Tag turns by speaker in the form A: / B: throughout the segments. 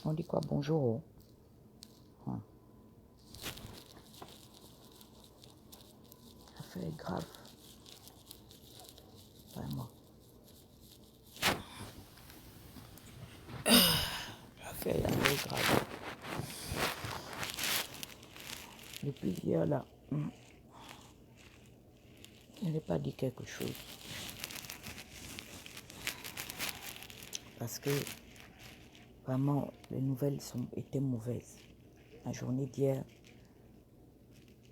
A: On dit quoi? Bonjour. L'affaire est grave. Vraiment. L'affaire est grave. Depuis hier, là, je n'ai pas dit quelque chose. Parce que, vraiment, les nouvelles étaient mauvaises. La journée d'hier,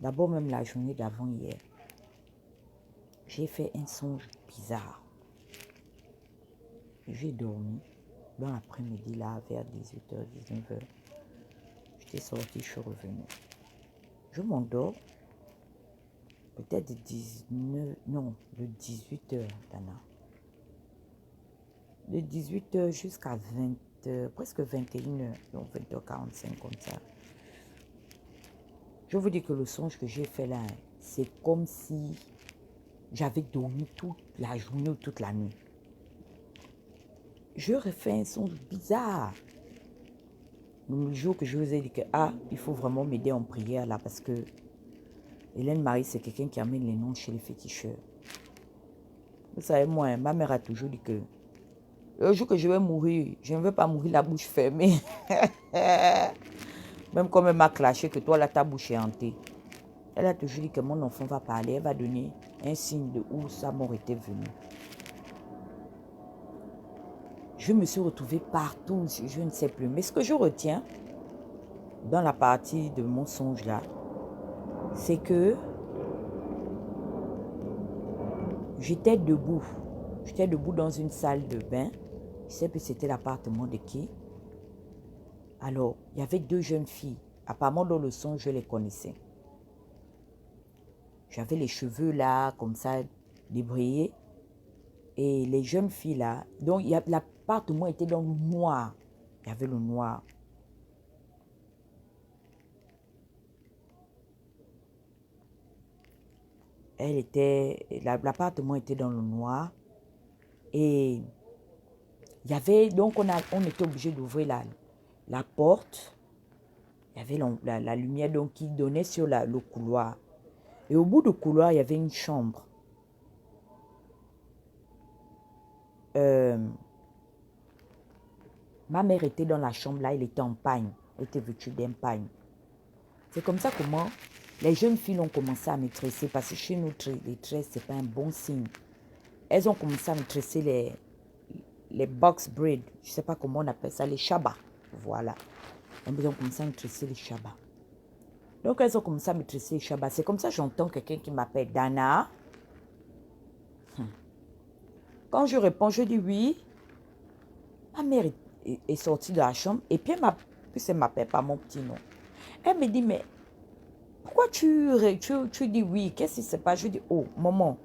A: d'abord même la journée d'avant-hier, j'ai fait un songe bizarre. J'ai dormi. Dans l'après-midi, là, vers 18h, 19h, j'étais sortie, je suis revenue. Je m'endors. Peut-être de 19, non, de 18h, Dana. De 18h jusqu'à 20h, presque 21h, donc 20h45 comme ça. Je vous dis que le songe que j'ai fait là, c'est comme si j'avais dormi toute la journée ou toute la nuit. Je refais un songe bizarre. Le jour que je vous ai dit que, il faut vraiment m'aider en prière là, parce que Hélène Marie, c'est quelqu'un qui amène les noms chez les féticheurs. Vous savez, moi, ma mère a toujours dit que le jour que je vais mourir, je ne veux pas mourir la bouche fermée. Même comme elle m'a clashé que toi, là, ta bouche est hantée. Elle a toujours dit que mon enfant va parler, elle va donner un signe de où sa mort était venue. Je me suis retrouvée partout, je ne sais plus. Mais ce que je retiens dans la partie de mon songe là, c'est que j'étais debout. J'étais debout dans une salle de bain. Je sais plus c'était l'appartement de qui. Alors, il y avait deux jeunes filles. Apparemment, dans le songe, je les connaissais. J'avais les cheveux là, comme ça, débrayés. Et les jeunes filles là, donc l'appartement était dans le noir. Il y avait le noir. L'appartement était dans le noir. Et il y avait, donc on était obligé d'ouvrir la porte. Il y avait la lumière donc, qui donnait sur le couloir. Et au bout du couloir, il y avait une chambre. Ma mère était dans la chambre là, elle était en pagne. Elle était vêtue d'un pagne. C'est comme ça comment les jeunes filles ont commencé à me tresser. Parce que chez nous, les tresses, ce n'est pas un bon signe. Elles ont commencé à me tresser les box braids. Je ne sais pas comment on appelle ça, les chabas. Voilà. Elles ont commencé à me tresser les chabas. Donc, elles ont commencé à me tresser les chabas. C'est comme ça que j'entends quelqu'un qui m'appelle Dana. Quand je réponds, je dis oui. Ma mère est sortie de la chambre. Et puis, elle ne m'appelle pas mon petit nom. Elle me dit, mais pourquoi tu dis oui? Qu'est-ce qui se passe? Je dis, oh, maman,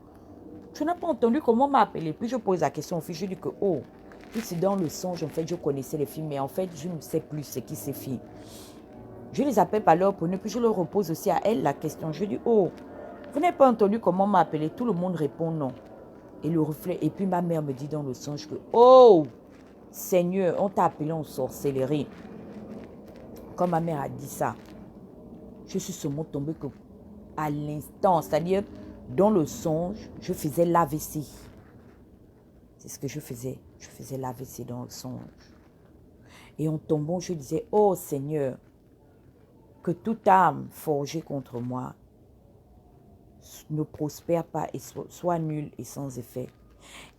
A: tu n'as pas entendu comment on m'a appelé. Puis je pose la question au fils. Je dis que, oh, puis c'est dans le songe, en fait, je connaissais les filles. Mais en fait, je ne sais plus c'est qui ces filles. Je les appelle par leur prénom. Puis je leur repose aussi à elles la question. Je dis, oh, vous n'avez pas entendu comment on m'a appelé? Tout le monde répond non. Et le reflet. Et puis ma mère me dit dans le songe que, oh, Seigneur, on t'a appelé en sorcellerie. Quand ma mère a dit ça, je suis seulement tombée à l'instant. C'est-à-dire, dans le songe, je faisais l'AVC. C'est ce que je faisais. Je faisais l'AVC dans le songe. Et en tombant, je disais, oh Seigneur, que toute âme forgée contre moi ne prospère pas et soit nulle et sans effet.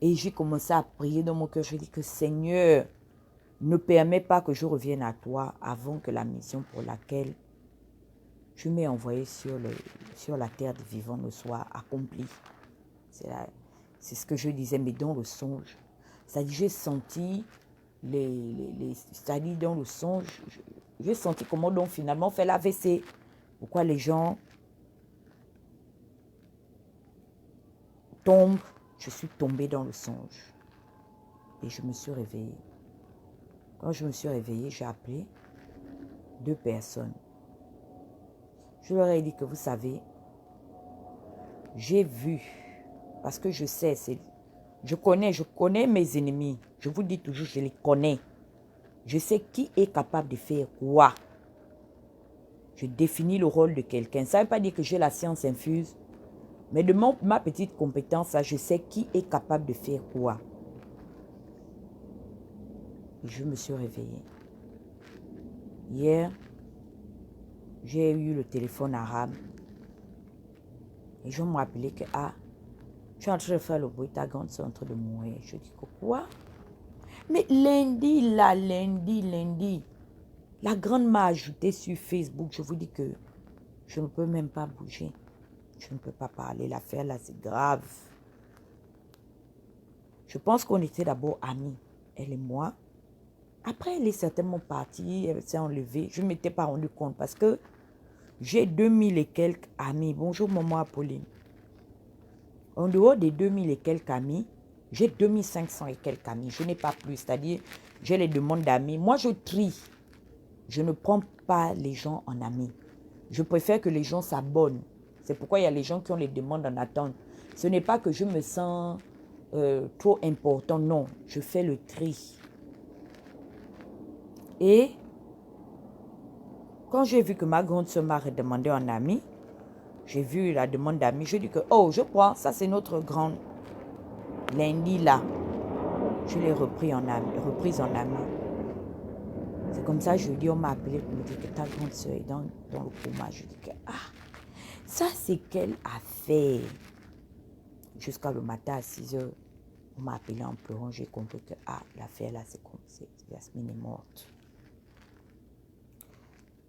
A: Et j'ai commencé à prier dans mon cœur. Je dis que Seigneur, ne permets pas que je revienne à toi avant que la mission pour laquelle je m'ai envoyé sur la terre des vivants ne soit accomplie. C'est ce que je disais, mais dans le songe. C'est-à-dire, j'ai senti c'est-à-dire dans le songe, j'ai senti comment donc finalement on fait l'AVC. Pourquoi les gens tombent. Je suis tombée dans le songe. Et je me suis réveillée. Quand je me suis réveillée, j'ai appelé 2 personnes. Je leur ai dit que vous savez, j'ai vu, parce que je sais, je connais mes ennemis. Je vous dis toujours, je les connais. Je sais qui est capable de faire quoi. Je définis le rôle de quelqu'un. Ça ne veut pas dire que j'ai la science infuse. Mais de ma petite compétence, là, je sais qui est capable de faire quoi. Et je me suis réveillée. Hier, j'ai eu le téléphone arabe. Et je me rappelais que, je suis en train de faire le bruit, ta grande soeur est en train de mourir. Je dis que quoi? Mais lundi, la grande m'a ajouté sur Facebook. Je vous dis que je ne peux même pas bouger. Je ne peux pas parler. L'affaire là, c'est grave. Je pense qu'on était d'abord amis, elle et moi. Après, elle est certainement partie, elle s'est enlevée. Je ne m'étais pas rendu compte parce que j'ai 2000 et quelques amis. Bonjour, maman Apolline. En dehors des 2000 et quelques amis, j'ai 2500 et quelques amis. Je n'ai pas plus, c'est-à-dire, j'ai les demandes d'amis. Moi, je trie. Je ne prends pas les gens en amis. Je préfère que les gens s'abonnent. C'est pourquoi il y a les gens qui ont les demandes en attente. Ce n'est pas que je me sens trop important, non. Je fais le tri. Et quand j'ai vu que ma grande soeur m'a redemandé en ami, j'ai vu la demande d'amis, je dis que, oh, je prends, ça c'est notre grande lundi là. Je l'ai reprise en ami. C'est comme ça, je lui dis, on m'a appelé pour me dire que ta grande soeur est dans le coma. Je dis que, ça c'est quelle affaire. Jusqu'à le matin à 6 heures, on m'a appelé en pleurant, j'ai compris que, l'affaire là, c'est comme ça, Jasmine est morte.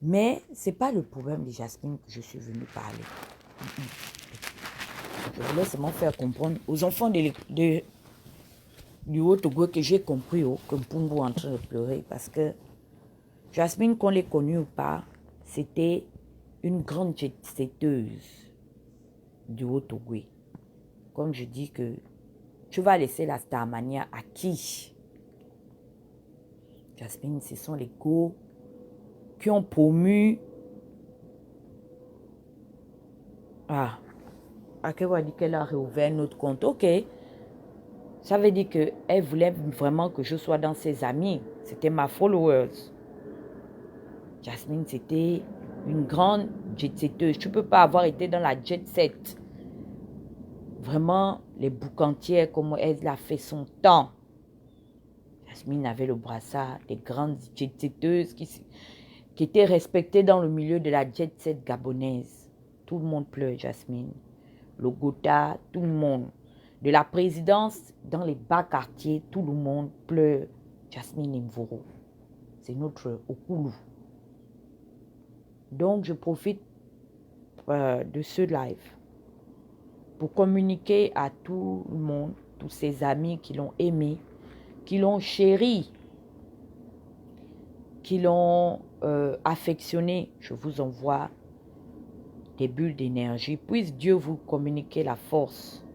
A: Mais ce n'est pas le problème de Jasmine que je suis venue parler. Je voulais seulement faire comprendre aux enfants du Haut-Togo que j'ai compris que Mpungu est en train de pleurer parce que Jasmine, qu'on l'ait connue ou pas, c'était une grande jet-setteuse du Haut-Togo. Comme je dis que tu vas laisser la Starmania à qui? Jasmine, ce sont les go qui ont promu. Akewa dit qu'elle a réouvert notre compte. Ok. Ça veut dire qu'elle voulait vraiment que je sois dans ses amis. C'était ma followers. Jasmine, c'était une grande jet-setteuse. Tu ne peux pas avoir été dans la jet-set. Vraiment, les boucantières, comme elle a fait son temps. Jasmine avait le brassard des grandes jet-setteuses qui étaient respectées dans le milieu de la jet-set gabonaise. Tout le monde pleure, Jasmine. Le Gotha, tout le monde. De la présidence, dans les bas quartiers, tout le monde pleure. Jasmine Mvoro. C'est notre Okulu. Donc, je profite de ce live pour communiquer à tout le monde, tous ses amis qui l'ont aimé, qui l'ont chéri, qui l'ont affectionné. Je vous envoie des bulles d'énergie. Puisse Dieu vous communiquer la force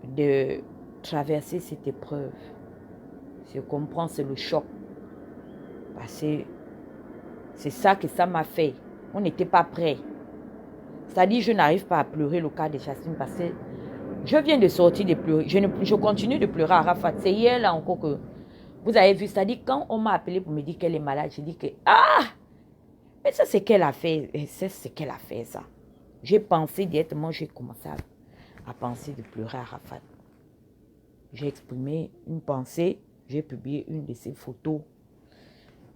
A: de traverser cette épreuve. Je comprends, c'est le choc. Parce que c'est ça que ça m'a fait. On n'était pas prêts. C'est-à-dire, je n'arrive pas à pleurer le cas de Jasmine parce que je viens de sortir de pleurer. Je continue de pleurer à Rafat. C'est hier là encore que vous avez vu. C'est-à-dire, quand on m'a appelé pour me dire qu'elle est malade, j'ai dit que, mais ça c'est qu'elle a fait. C'est qu'elle a fait ça. J'ai pensé directement, j'ai commencé à penser de pleurer à Rafat. J'ai exprimé une pensée. J'ai publié une de ses photos.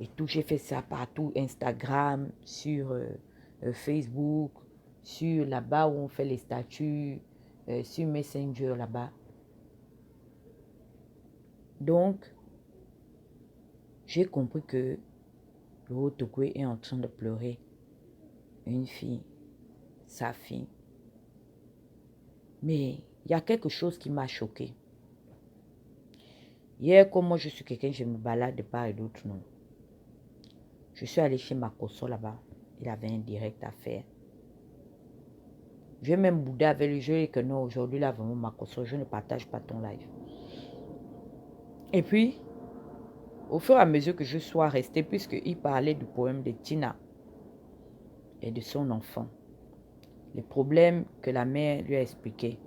A: Et tout, j'ai fait ça partout. Instagram, sur Facebook, sur là-bas où on fait les statuts, sur Messenger là-bas. Donc, j'ai compris que le Haut-Togo est en train de pleurer. Une fille, sa fille. Mais il y a quelque chose qui m'a choquée. Hier, comme moi je suis quelqu'un, je me balade de part et d'autre, non. Je suis allée chez Makoso là-bas. Il avait un direct à faire. J'ai même boudé avec lui. Je lui ai dit que non, aujourd'hui, là, vraiment, Makoso, je ne partage pas ton live. Et puis, au fur et à mesure que je sois restée, puisqu'il parlait du poème de Tina et de son enfant, les problèmes que la mère lui a expliqués.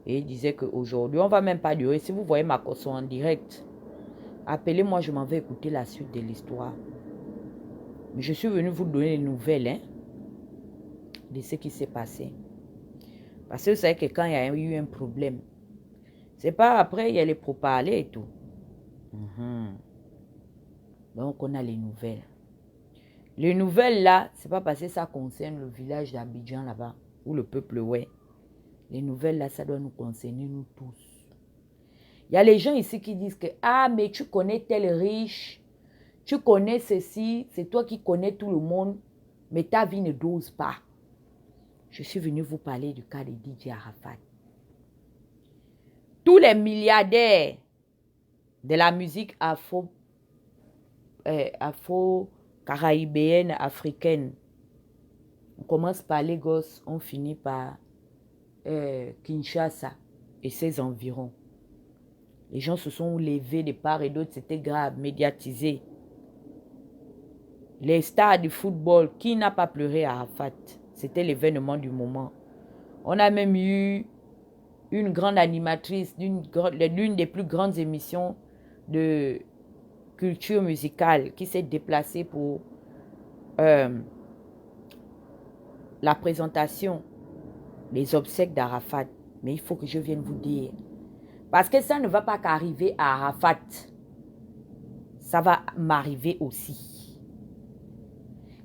A: Et il disait qu'aujourd'hui, on ne va même pas durer. Si vous voyez Makoso en direct, Appelez-moi, je m'en vais écouter la suite de l'histoire. Mais je suis venu vous donner les nouvelles hein, de ce qui s'est passé. Parce que vous savez que quand il y a eu un problème, c'est pas après, il y a les pourparlers et tout. Donc, on a les nouvelles. Les nouvelles là, c'est pas parce que ça concerne le village d'Abidjan là-bas, ou le peuple, ouais. Les nouvelles là, ça doit nous concerner nous tous. Il y a les gens ici qui disent que, ah, mais tu connais tel riche, tu connais ceci, c'est toi qui connais tout le monde, mais ta vie ne dose pas. Je suis venu vous parler du cas de DJ Arafat. Tous les milliardaires de la musique afro-caraïbéenne, africaine, on commence par Lagos, on finit par Kinshasa et ses environs. Les gens se sont levés de part et d'autre, c'était grave, médiatisé. Les stars du football, qui n'a pas pleuré à Arafat? C'était l'événement du moment. On a même eu une grande animatrice l'une des plus grandes émissions de culture musicale qui s'est déplacée pour la présentation des obsèques d'Arafat. Mais il faut que je vienne vous dire. Parce que ça ne va pas qu'arriver à Arafat. Ça va m'arriver aussi.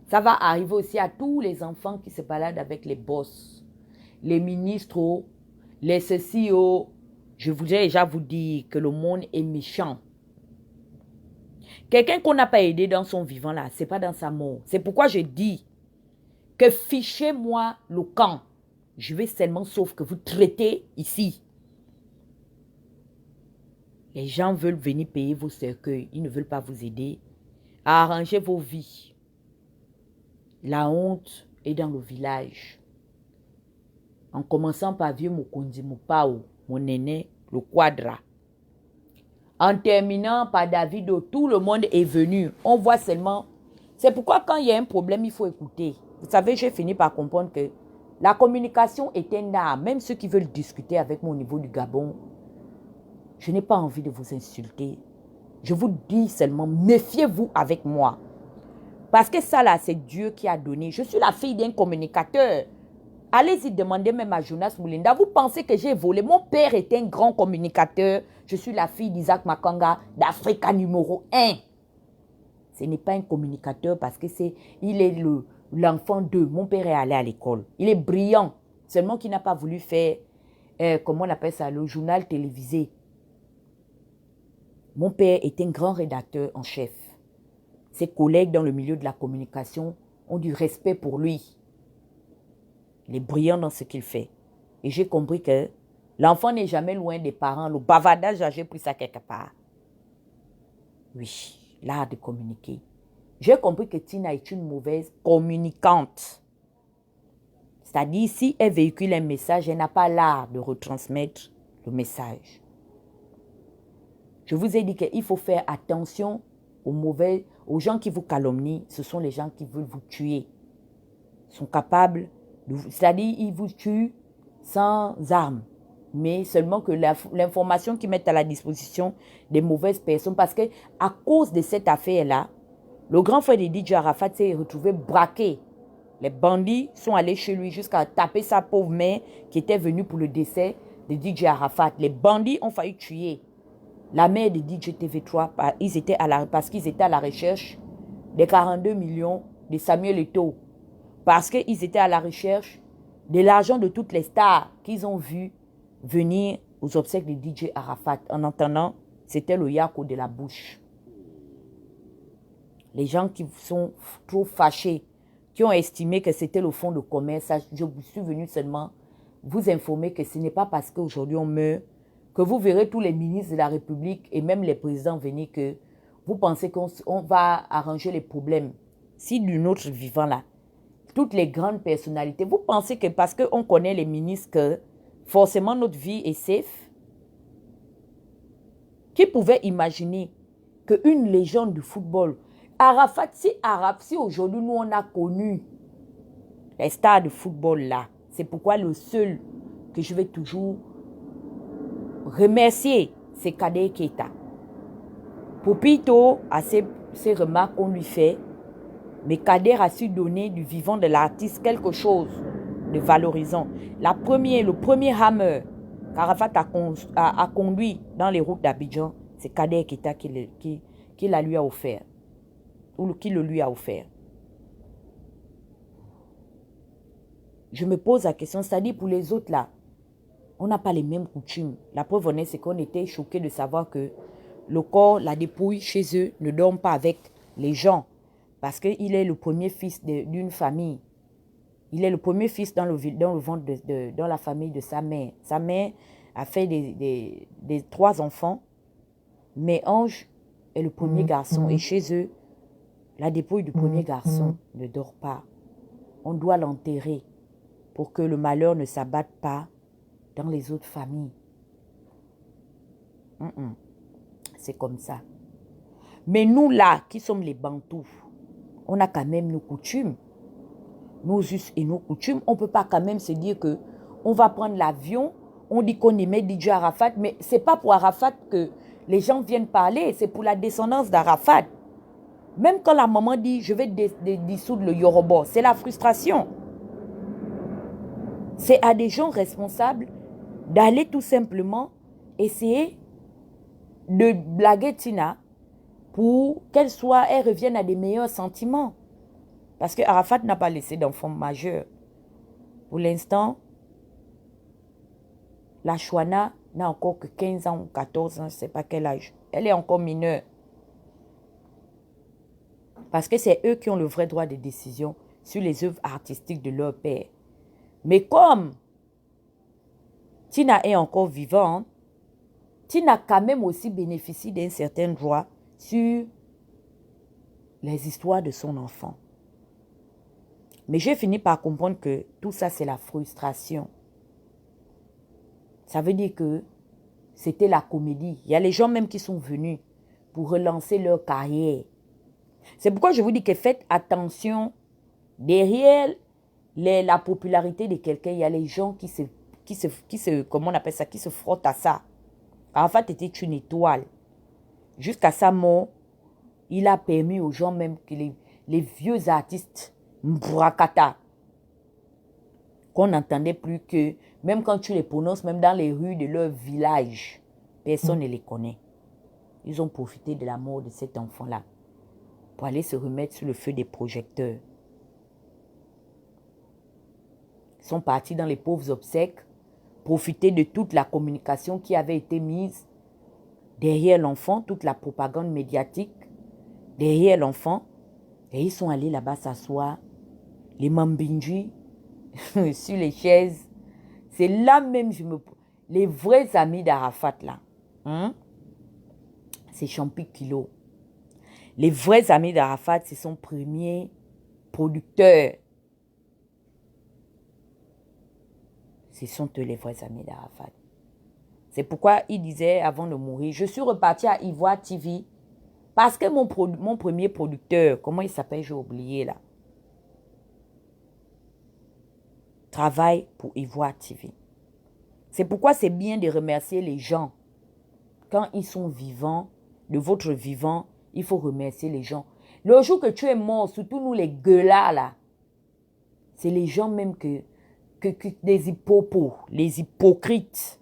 A: Ça va arriver aussi à tous les enfants qui se baladent avec les boss, les ministres, les ceci. Je voudrais déjà vous dire que le monde est méchant. Quelqu'un qu'on n'a pas aidé dans son vivant là, ce n'est pas dans sa mort. C'est pourquoi je dis que fichez-moi le camp. Je vais seulement sauf que vous traitez ici. Les gens veulent venir payer vos cercueils. Ils ne veulent pas vous aider à arranger vos vies. La honte est dans le village. En commençant par vieux Mukundi Mupao, mon aîné, le Quadra. En terminant par Davido, tout le monde est venu. On voit seulement. C'est pourquoi quand il y a un problème, il faut écouter. Vous savez, j'ai fini par comprendre que la communication est un art. Même ceux qui veulent discuter avec moi au niveau du Gabon, je n'ai pas envie de vous insulter. Je vous dis seulement, méfiez-vous avec moi. Parce que ça là, c'est Dieu qui a donné. Je suis la fille d'un communicateur. Allez-y demander même à Jonas Moulinda. Vous pensez que j'ai volé? Mon père était un grand communicateur. Je suis la fille d'Isaac Makanga, d'Africa numéro 1. Ce n'est pas un communicateur parce que il est l'enfant d'eux. Mon père est allé à l'école. Il est brillant. Seulement qu'il n'a pas voulu faire, comment on appelle ça, le journal télévisé. Mon père est un grand rédacteur en chef. Ses collègues dans le milieu de la communication ont du respect pour lui. Il est brillant dans ce qu'il fait. Et j'ai compris que l'enfant n'est jamais loin des parents. Le bavardage, j'ai pris ça quelque part. Oui, l'art de communiquer. J'ai compris que Tina est une mauvaise communicante. C'est-à-dire, si elle véhicule un message, elle n'a pas l'art de retransmettre le message. Je vous ai dit qu'il faut faire attention aux gens qui vous calomnient. Ce sont les gens qui veulent vous tuer. Ils sont capables, c'est-à-dire ils vous tuent sans armes. Mais seulement que l'information qu'ils mettent à la disposition des mauvaises personnes. Parce que à cause de cette affaire-là, le grand frère de DJ Arafat s'est retrouvé braqué. Les bandits sont allés chez lui jusqu'à taper sa pauvre mère qui était venue pour le décès de DJ Arafat. Les bandits ont failli tuer la mère de DJ TV3 parce qu'ils étaient à la recherche des 42 millions de Samuel Eto'o. Parce qu'ils étaient à la recherche de l'argent de toutes les stars qu'ils ont vues venir aux obsèques de DJ Arafat. En entendant, c'était le yako de la bouche. Les gens qui sont trop fâchés, qui ont estimé que c'était le fonds de commerce, je suis venu seulement vous informer que ce n'est pas parce qu'aujourd'hui on meurt que vous verrez tous les ministres de la République et même les présidents venir que vous pensez qu'on va arranger les problèmes. Si d'une autre vivant là, toutes les grandes personnalités, vous pensez que parce qu'on connaît les ministres que forcément notre vie est safe? Qui pouvait imaginer qu'une légende du football, Arafat, si aujourd'hui nous on a connu les stars de football là, c'est pourquoi le seul que je vais toujours remercier, c'est Kader Keita. Popito, à ces remarques qu'on lui fait, mais Kader a su donner du vivant de l'artiste quelque chose de valorisant. Le premier hammer qu'Arafat a conduit dans les routes d'Abidjan, c'est Kader Keita qui la lui a offert, ou qui le lui a offert. Je me pose la question, c'est-à-dire pour les autres là, on n'a pas les mêmes coutumes. La preuve en est, c'est qu'on était choqués de savoir que le corps, la dépouille chez eux ne dorment pas avec les gens. Parce qu'il est le premier fils d'une famille. Il est le premier fils dans le ventre dans la famille de sa mère. Sa mère a fait des 3 enfants, mais Ange est le premier garçon. Et chez eux, la dépouille du premier garçon ne dort pas. On doit l'enterrer pour que le malheur ne s'abatte pas dans les autres familles. C'est comme ça. Mais nous là, qui sommes les Bantous, on a quand même nos coutumes. Nos us et nos coutumes. On ne peut pas quand même se dire que on va prendre l'avion, on dit qu'on aimait DJ Arafat, mais ce n'est pas pour Arafat que les gens viennent parler, c'est pour la descendance d'Arafat. Même quand la maman dit, je vais dissoudre le Yoruba, c'est la frustration. C'est à des gens responsables d'aller tout simplement essayer de blaguer Tina pour qu'elle revienne à des meilleurs sentiments. Parce que Arafat n'a pas laissé d'enfant majeur. Pour l'instant, la Chouana n'a encore que 15 ans ou 14 ans, je ne sais pas quel âge. Elle est encore mineure. Parce que c'est eux qui ont le vrai droit de décision sur les œuvres artistiques de leur père. Mais comme Tina est encore vivante, Tina quand même aussi bénéficie d'un certain droit sur les histoires de son enfant. Mais j'ai fini par comprendre que tout ça, c'est la frustration. Ça veut dire que c'était la comédie. Il y a les gens même qui sont venus pour relancer leur carrière. C'est pourquoi je vous dis que faites attention. Derrière la popularité de quelqu'un, il y a les gens qui comment on appelle ça, qui se frottent à ça. Arafat était une étoile. Jusqu'à sa mort, il a permis aux gens même que les vieux artistes Mbourakata, qu'on n'entendait plus que, même quand tu les prononces, même dans les rues de leur village, personne ne les connaît. Ils ont profité de la mort de cet enfant-là pour aller se remettre sur le feu des projecteurs. Ils sont partis dans les pauvres obsèques, profiter de toute la communication qui avait été mise derrière l'enfant, toute la propagande médiatique derrière l'enfant, et ils sont allés là-bas s'asseoir, les mambinji, sur les chaises. C'est là même, les vrais amis d'Arafat là, c'est Champi Kilo. Les vrais amis d'Arafat, c'est son premier producteur. Ce sont eux les vrais amis d'Arafat. C'est pourquoi il disait avant de mourir, je suis reparti à Ivoire TV parce que mon premier producteur, comment il s'appelle, j'ai oublié là, travaille pour Ivoire TV. C'est pourquoi c'est bien de remercier les gens. Quand ils sont vivants, de votre vivant, il faut remercier les gens. Le jour que tu es mort, surtout nous les gueulards là, c'est les gens même que les hippopos, les hypocrites,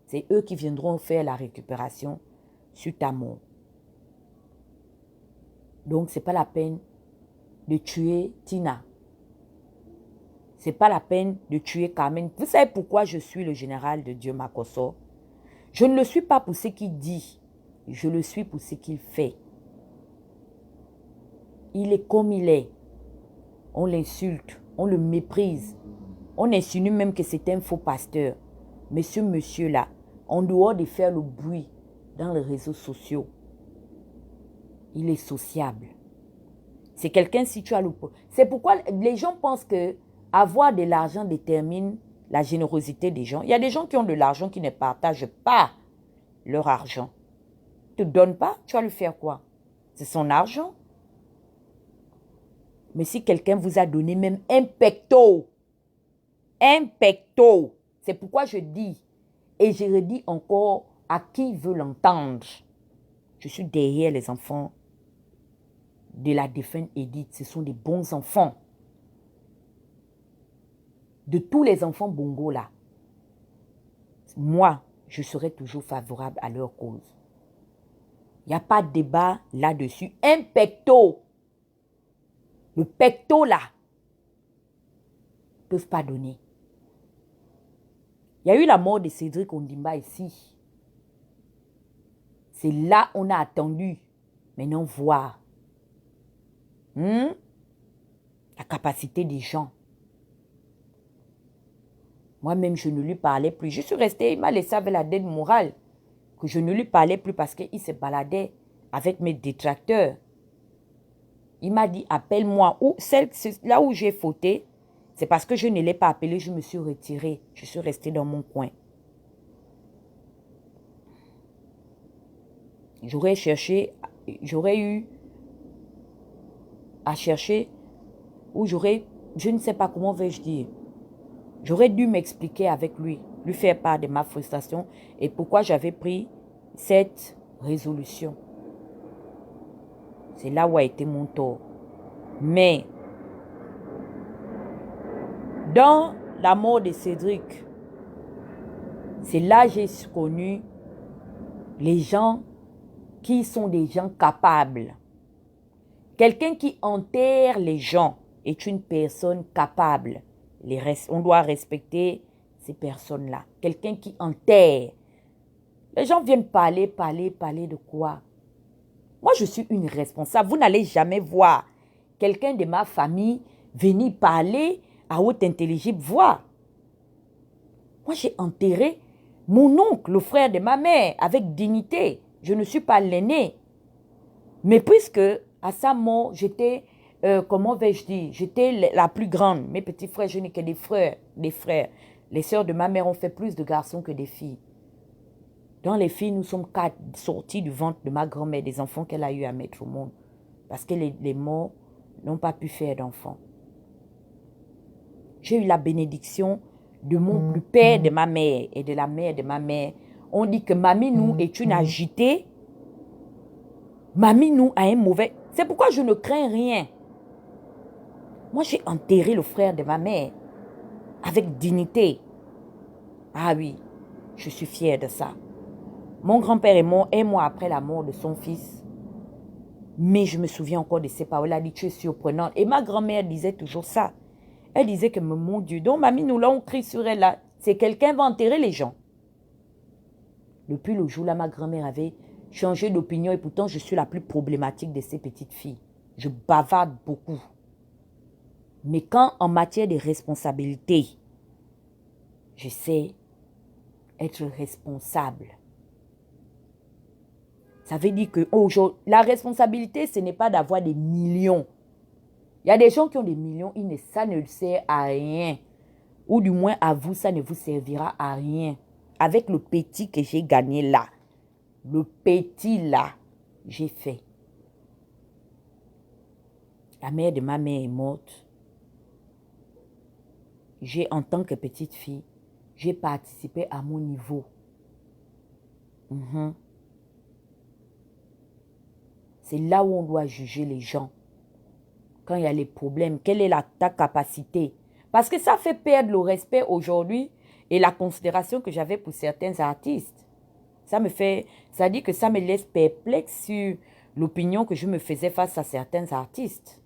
A: c'est eux qui viendront faire la récupération sur ta mort. Donc, ce n'est pas la peine de tuer Tina. Ce n'est pas la peine de tuer Carmen. Vous savez pourquoi je suis le général de Dieu Makosso? Je ne le suis pas pour ce qu'il dit. Je le suis pour ce qu'il fait. Il est comme il est. On l'insulte, on le méprise. On insinue même que c'est un faux pasteur. Mais ce monsieur-là, en dehors de faire le bruit dans les réseaux sociaux, il est sociable. C'est quelqu'un, si tu as le... C'est pourquoi les gens pensent que avoir de l'argent détermine la générosité des gens. Il y a des gens qui ont de l'argent qui ne partagent pas leur argent. Ne te donne pas, tu vas lui faire quoi? C'est son argent. Mais si quelqu'un vous a donné même un pecto, c'est pourquoi je dis, et je redis encore à qui veut l'entendre, Je suis derrière les enfants de la défunte Edith. Ce sont des bons enfants. De tous les enfants Bongo là, moi, je serai toujours favorable à leur cause. Il n'y a pas de débat là-dessus. Un pecto, le pecto là, ne peuvent pas donner. Il y a eu la mort de Cédric Ondimba ici. C'est là on a attendu. Maintenant, voir la capacité des gens. Moi-même, je ne lui parlais plus. Je suis restée, il m'a laissé avec la dette morale. Que je ne lui parlais plus parce qu'il se baladait avec mes détracteurs. Il m'a dit, appelle-moi. Là où j'ai fauté, c'est parce que je ne l'ai pas appelé, je me suis retirée. Je suis restée dans mon coin. J'aurais eu à chercher, ou je ne sais pas comment vais-je dire. J'aurais dû m'expliquer avec lui faire part de ma frustration et pourquoi j'avais pris cette résolution. C'est là où a été mon tort. Mais, dans la mort de Cédric, c'est là que j'ai connu les gens qui sont des gens capables. Quelqu'un qui enterre les gens est une personne capable. On doit respecter ces personnes-là. Quelqu'un qui enterre. Les gens viennent parler de quoi? Moi, je suis une responsable. Vous n'allez jamais voir quelqu'un de ma famille venir parler à haute intelligible voix. Moi, j'ai enterré mon oncle, le frère de ma mère, avec dignité. Je ne suis pas l'aîné. Mais puisque à sa mort, j'étais, comment vais-je dire, j'étais la plus grande. Mes petits frères, je n'ai que des frères. Les sœurs de ma mère ont fait plus de garçons que des filles. Dans les filles, nous sommes 4 sortis du ventre de ma grand-mère, des enfants qu'elle a eu à mettre au monde. Parce que les morts n'ont pas pu faire d'enfants. J'ai eu la bénédiction de du père de ma mère et de la mère de ma mère. On dit que Maminou est une agitée. Maminou a un mauvais... C'est pourquoi je ne crains rien. Moi, j'ai enterré le frère de ma mère avec dignité. Ah oui, je suis fière de ça. Mon grand-père est mort un mois après la mort de son fils. Mais je me souviens encore de ses paroles. Elle a dit, tu es surprenante. Et ma grand-mère disait toujours ça. Elle disait que, mon Dieu, donc mamie, nous là, on crie sur elle là. C'est quelqu'un va enterrer les gens. Depuis le jour là, ma grand-mère avait changé d'opinion et pourtant, je suis la plus problématique de ces petites filles. Je bavarde beaucoup. Mais quand en matière de responsabilité, je sais être responsable. Ça veut dire que la responsabilité, ce n'est pas d'avoir des millions. Il y a des gens qui ont des millions, ça ne sert à rien. Ou du moins à vous, ça ne vous servira à rien. Avec le petit que j'ai gagné là, le petit là, j'ai fait. La mère de ma mère est morte. En tant que petite fille, j'ai participé à mon niveau. C'est là où on doit juger les gens. Quand il y a les problèmes, quelle est ta capacité? Parce que ça fait perdre le respect aujourd'hui et la considération que j'avais pour certains artistes. Ça dit que ça me laisse perplexe sur l'opinion que je me faisais face à certains artistes.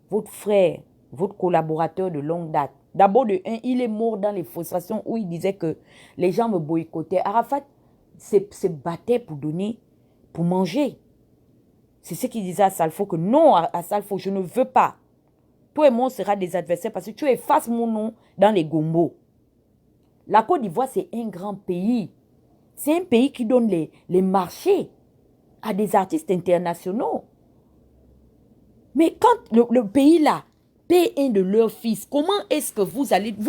A: Votre frère, votre collaborateur de longue date, d'abord de un, il est mort dans les frustrations où il disait que les gens me boycottaient. Arafat se battait pour manger. C'est ce qu'il disait à Salfo, que non, à Salfo, je ne veux pas. Toi et moi, on sera des adversaires parce que tu effaces mon nom dans les gombos. La Côte d'Ivoire, c'est un grand pays. C'est un pays qui donne les marchés à des artistes internationaux. Mais quand le pays là paie un de leurs fils, comment est-ce que vous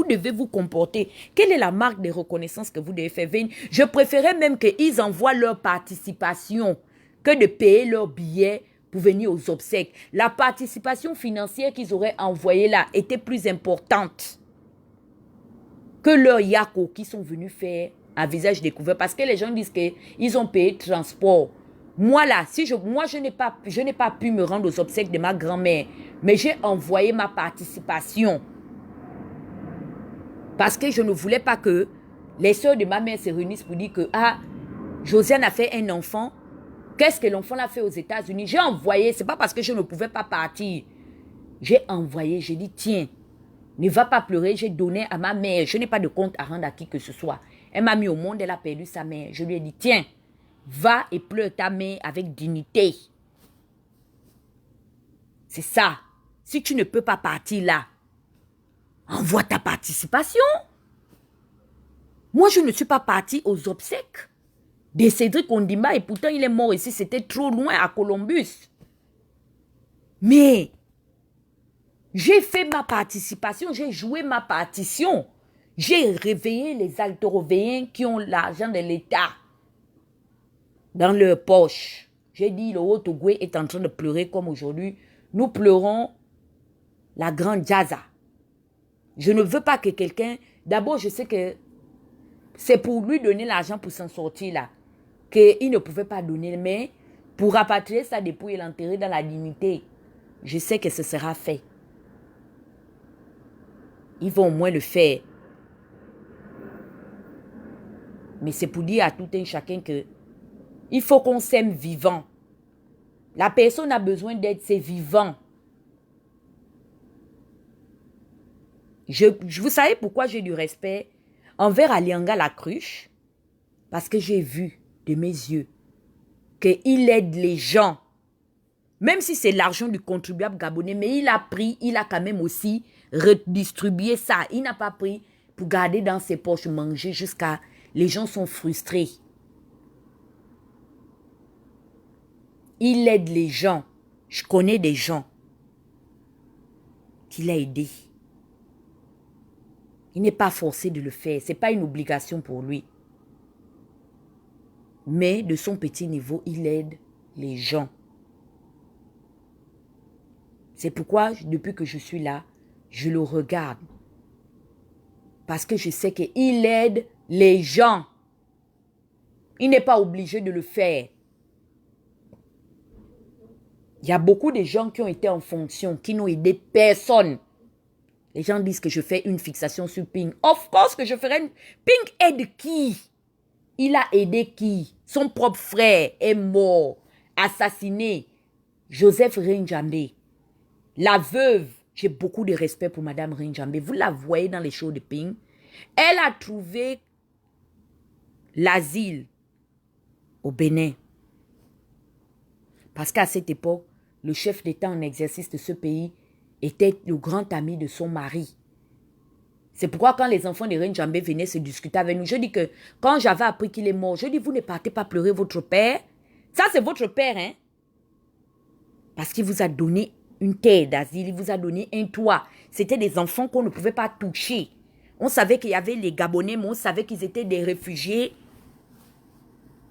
A: devez vous comporter? Quelle est la marque de reconnaissance que vous devez faire? Je préférais même qu'ils envoient leur participation que de payer leurs billets pour venir aux obsèques. La participation financière qu'ils auraient envoyée là était plus importante que leurs yako qui sont venus faire à visage découvert parce que les gens disent qu'ils ont payé transport. Moi là, je n'ai pas pu me rendre aux obsèques de ma grand-mère, mais j'ai envoyé ma participation parce que je ne voulais pas que les soeurs de ma mère se réunissent pour dire que Josiane a fait un enfant. Qu'est-ce que l'enfant a fait aux États-Unis? J'ai envoyé, c'est pas parce que je ne pouvais pas partir. J'ai envoyé, j'ai dit tiens, ne va pas pleurer, j'ai donné à ma mère. Je n'ai pas de compte à rendre à qui que ce soit. Elle m'a mis au monde, elle a perdu sa mère. Je lui ai dit tiens, va et pleure ta mère avec dignité. C'est ça. Si tu ne peux pas partir là, envoie ta participation. Moi, je ne suis pas partie aux obsèques de Cédric Ondimba et pourtant il est mort ici. C'était trop loin à Columbus. Mais j'ai fait ma participation, j'ai joué ma partition. J'ai réveillé les altérovéens qui ont l'argent de l'État dans leur poche. J'ai dit, le Haut-Ogooué est en train de pleurer comme aujourd'hui. Nous pleurons la grande Jaza. Je ne veux pas que quelqu'un... D'abord, je sais que c'est pour lui donner l'argent pour s'en sortir là. Qu'il ne pouvait pas donner, mais pour rapatrier sa dépouille et l'enterrer dans la dignité, je sais que ce sera fait. Ils vont au moins le faire. Mais c'est pour dire à tout un chacun que il faut qu'on s'aime vivant. La personne a besoin d'aide, c'est vivant. Vous savez pourquoi j'ai du respect envers Alianga la cruche? Parce que j'ai vu de mes yeux qu'il aide les gens. Même si c'est l'argent du contribuable gabonais, mais il a pris, il a quand même aussi redistribué ça. Il n'a pas pris pour garder dans ses poches, manger jusqu'à... Les gens sont frustrés. Il aide les gens. Je connais des gens qu'il a aidés. Il n'est pas forcé de le faire. Ce n'est pas une obligation pour lui. Mais de son petit niveau, il aide les gens. C'est pourquoi, depuis que je suis là, je le regarde. Parce que je sais qu'il aide les gens. Il n'est pas obligé de le faire. Il y a beaucoup de gens qui ont été en fonction, qui n'ont aidé personne. Les gens disent que je fais une fixation sur Ping. Of course que je ferai une... Ping aide qui? Il a aidé qui? Son propre frère est mort, assassiné. Joseph Rinjambe. La veuve, j'ai beaucoup de respect pour Madame Rinjambe. Vous la voyez dans les shows de Ping. Elle a trouvé l'asile au Bénin. Parce qu'à cette époque, le chef d'État en exercice de ce pays était le grand ami de son mari. C'est pourquoi quand les enfants de Rinjambe venaient se discuter avec nous, je dis que quand j'avais appris qu'il est mort, je dis, vous ne partez pas pleurer votre père. Ça, c'est votre père, hein? Parce qu'il vous a donné une terre d'asile, il vous a donné un toit. C'était des enfants qu'on ne pouvait pas toucher. On savait qu'il y avait les Gabonais, mais on savait qu'ils étaient des réfugiés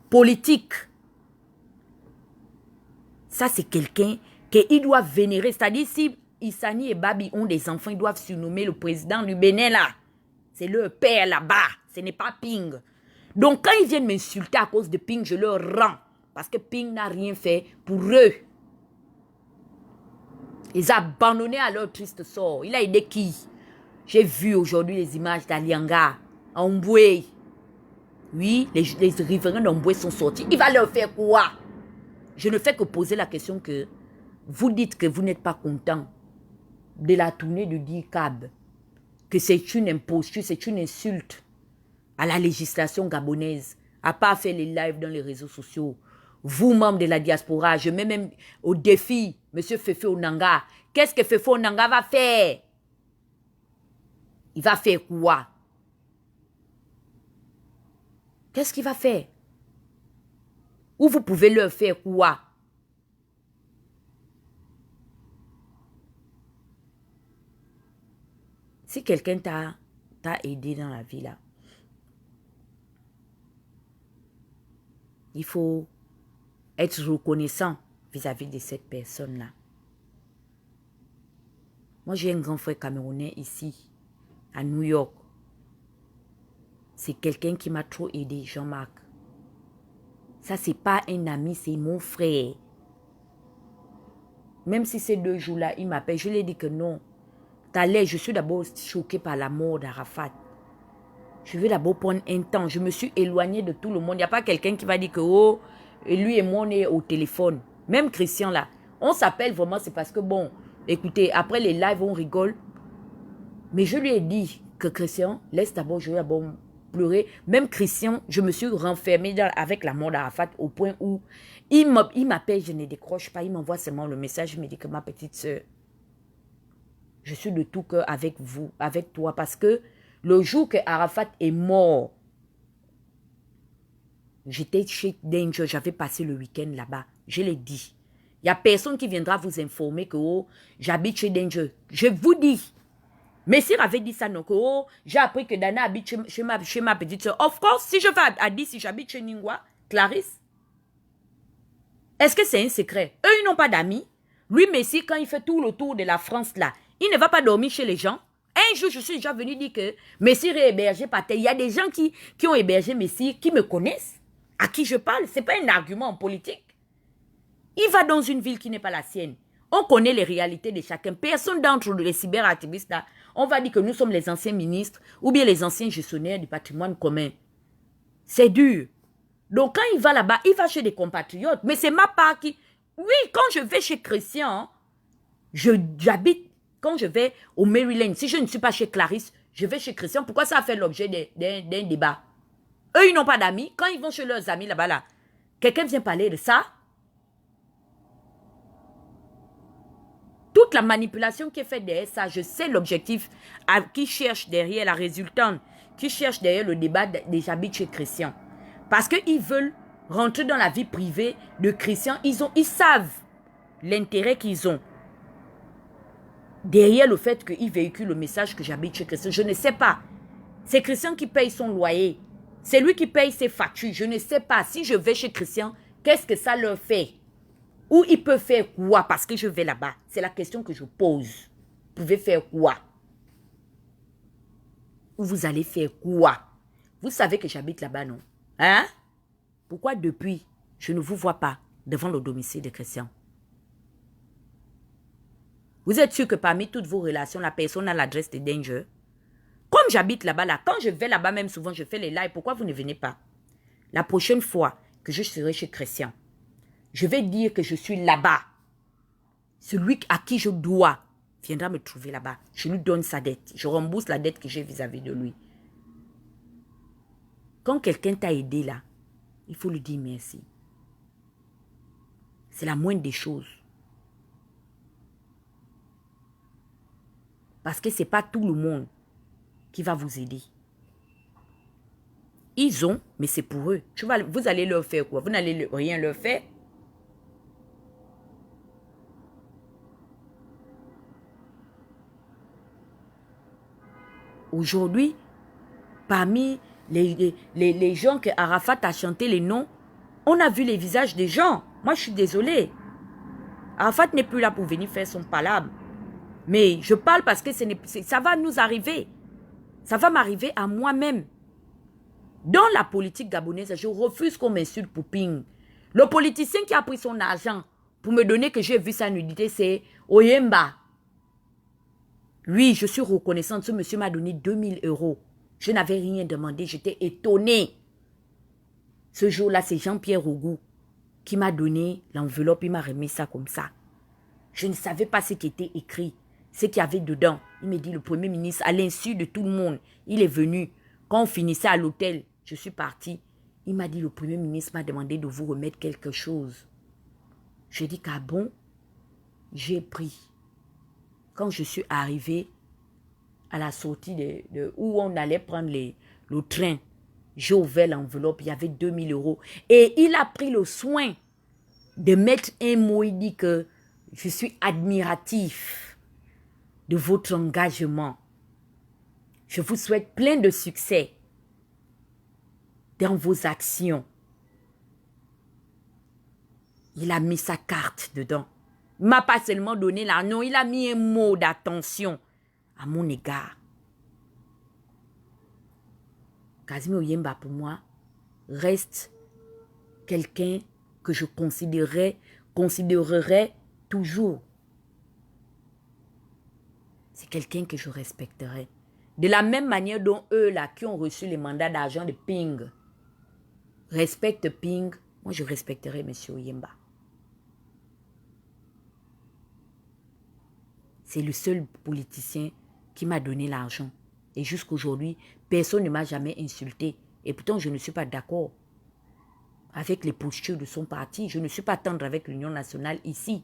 A: politiques. Ça, c'est quelqu'un qu'il doit vénérer. C'est-à-dire, si Issani et Babi ont des enfants, ils doivent surnommer le président du Bénin, là. C'est leur père, là-bas. Ce n'est pas Ping. Donc, quand ils viennent m'insulter à cause de Ping, je leur rends. Parce que Ping n'a rien fait pour eux. Ils ont abandonné à leur triste sort. Il a aidé qui? J'ai vu aujourd'hui les images d'Alianga, Omboué. Oui, les riverains d'Omboué sont sortis. Il va leur faire quoi? Je ne fais que poser la question que vous dites que vous n'êtes pas content de la tournée de DICAB, que c'est une imposture, c'est une insulte à la législation gabonaise, à part faire les lives dans les réseaux sociaux. Vous, membres de la diaspora, je mets même au défi, M. Fefe Onanga. Qu'est-ce que Fefe Onanga va faire? Il va faire quoi? Qu'est-ce qu'il va faire? Ou vous pouvez leur faire quoi? Si quelqu'un t'a aidé dans la vie là, il faut être reconnaissant vis-à-vis de cette personne-là. Moi, j'ai un grand frère camerounais ici, à New York. c'est quelqu'un qui m'a trop aidé, Jean-Marc. Ça, c'est pas un ami, c'est mon frère. Même si ces 2 jours-là, il m'appelle, je lui ai dit que non. Je suis d'abord choquée par la mort d'Arafat. Je veux d'abord prendre un temps. Je me suis éloignée de tout le monde. Il n'y a pas quelqu'un qui va dire que, oh, lui et moi, on est au téléphone. Même Christian, là. On s'appelle vraiment, c'est parce que, bon, écoutez, après les lives, on rigole. Mais je lui ai dit que Christian, laisse d'abord, je vais d'abord pleurer. Même Christian, je me suis renfermée avec la mort d'Arafat au point où il m'appelle, je ne décroche pas. Il m'envoie seulement le message, il me dit que ma petite soeur, je suis de tout cœur avec vous, avec toi, parce que le jour que Arafat est mort, j'étais chez Danger, j'avais passé le week-end là-bas. Je l'ai dit. Il n'y a personne qui viendra vous informer que oh, j'habite chez Danger. Je vous dis. Messire avait dit ça, non, que oh, j'ai appris que Dana habite chez ma petite soeur. Of course, si je vais à Addis, si j'habite chez Ningwa, Clarisse, est-ce que c'est un secret? Eux, ils n'ont pas d'amis. Lui, Messire, quand il fait tout le tour de la France, là, il ne va pas dormir chez les gens. Un jour, je suis déjà venu dire que Messire est hébergé par terre. Il y a des gens qui ont hébergé Messire, qui me connaissent, à qui je parle. Ce n'est pas un argument en politique. Il va dans une ville qui n'est pas la sienne. On connaît les réalités de chacun. Personne d'entre les cyberactivistes, là, on va dire que nous sommes les anciens ministres ou bien les anciens gestionnaires du patrimoine commun. C'est dur. Donc, quand il va là-bas, il va chez des compatriotes. Mais c'est ma part qui... Oui, quand je vais chez Christian, j'habite... Quand je vais au Maryland, si je ne suis pas chez Clarisse, je vais chez Christian. Pourquoi ça a fait l'objet d'un débat? Eux, ils n'ont pas d'amis. Quand ils vont chez leurs amis là-bas, là, quelqu'un vient parler de ça. Toute la manipulation qui est faite derrière ça, je sais l'objectif qui cherche derrière la résultante, qui cherche derrière le débat des j'habite chez Christian. Parce qu'ils veulent rentrer dans la vie privée de Christian. Ils savent l'intérêt qu'ils ont derrière le fait qu'ils véhiculent le message que j'habite chez Christian. Je ne sais pas. C'est Christian qui paye son loyer. C'est lui qui paye ses factures. Je ne sais pas. Si je vais chez Christian, qu'est-ce que ça leur fait? Ou il peut faire quoi parce que je vais là-bas? C'est la question que je pose. Vous pouvez faire quoi? Ou vous allez faire quoi? Vous savez que j'habite là-bas, non? Hein? Pourquoi depuis, je ne vous vois pas devant le domicile de Christian? Vous êtes sûr que parmi toutes vos relations, la personne a l'adresse de Danger? Comme j'habite là-bas, là, quand je vais là-bas, même souvent, je fais les lives. Pourquoi vous ne venez pas? La prochaine fois que je serai chez Christian, je vais dire que je suis là-bas. Celui à qui je dois viendra me trouver là-bas. Je lui donne sa dette. Je rembourse la dette que j'ai vis-à-vis de lui. Quand quelqu'un t'a aidé là, il faut lui dire merci. C'est la moindre des choses. Parce que ce n'est pas tout le monde qui va vous aider. Ils ont, mais c'est pour eux. Vous allez leur faire quoi? Vous n'allez rien leur faire? Aujourd'hui, parmi les gens que Arafat a chanté les noms, on a vu les visages des gens. Moi, je suis désolée. Arafat n'est plus là pour venir faire son palabre. Mais je parle parce que ça va nous arriver. Ça va m'arriver à moi-même. Dans la politique gabonaise, je refuse qu'on m'insulte pour ping. Le politicien qui a pris son argent pour me donner que j'ai vu sa nudité, c'est Oyemba. Oui, je suis reconnaissante. Ce monsieur m'a donné 2000 €. Je n'avais rien demandé. J'étais étonnée. Ce jour-là, c'est Jean-Pierre Rougou qui m'a donné l'enveloppe. Il m'a remis ça comme ça. Je ne savais pas ce qui était écrit, ce qu'il y avait dedans. Il me dit, le Premier ministre, à l'insu de tout le monde, il est venu. Quand on finissait à l'hôtel, je suis partie. Il m'a dit, le Premier ministre m'a demandé de vous remettre quelque chose. J'ai dit, ah bon? J'ai pris. Quand je suis arrivée à la sortie où on allait prendre le train, j'ai ouvert l'enveloppe, il y avait 2000 €. Et il a pris le soin de mettre un mot, il dit que je suis admiratif de votre engagement. Je vous souhaite plein de succès dans vos actions. Il a mis sa carte dedans. Il ne m'a pas seulement donné là, non, il a mis un mot d'attention à mon égard. Casimir Oyemba, pour moi, reste quelqu'un que je considérerais toujours. C'est quelqu'un que je respecterais. De la même manière dont eux, là, qui ont reçu les mandats d'argent de Ping, respectent Ping, moi, je respecterais M. Oyemba. C'est le seul politicien qui m'a donné l'argent. Et jusqu'aujourd'hui, personne ne m'a jamais insulté. Et pourtant, je ne suis pas d'accord avec les postures de son parti. Je ne suis pas tendre avec l'Union nationale ici.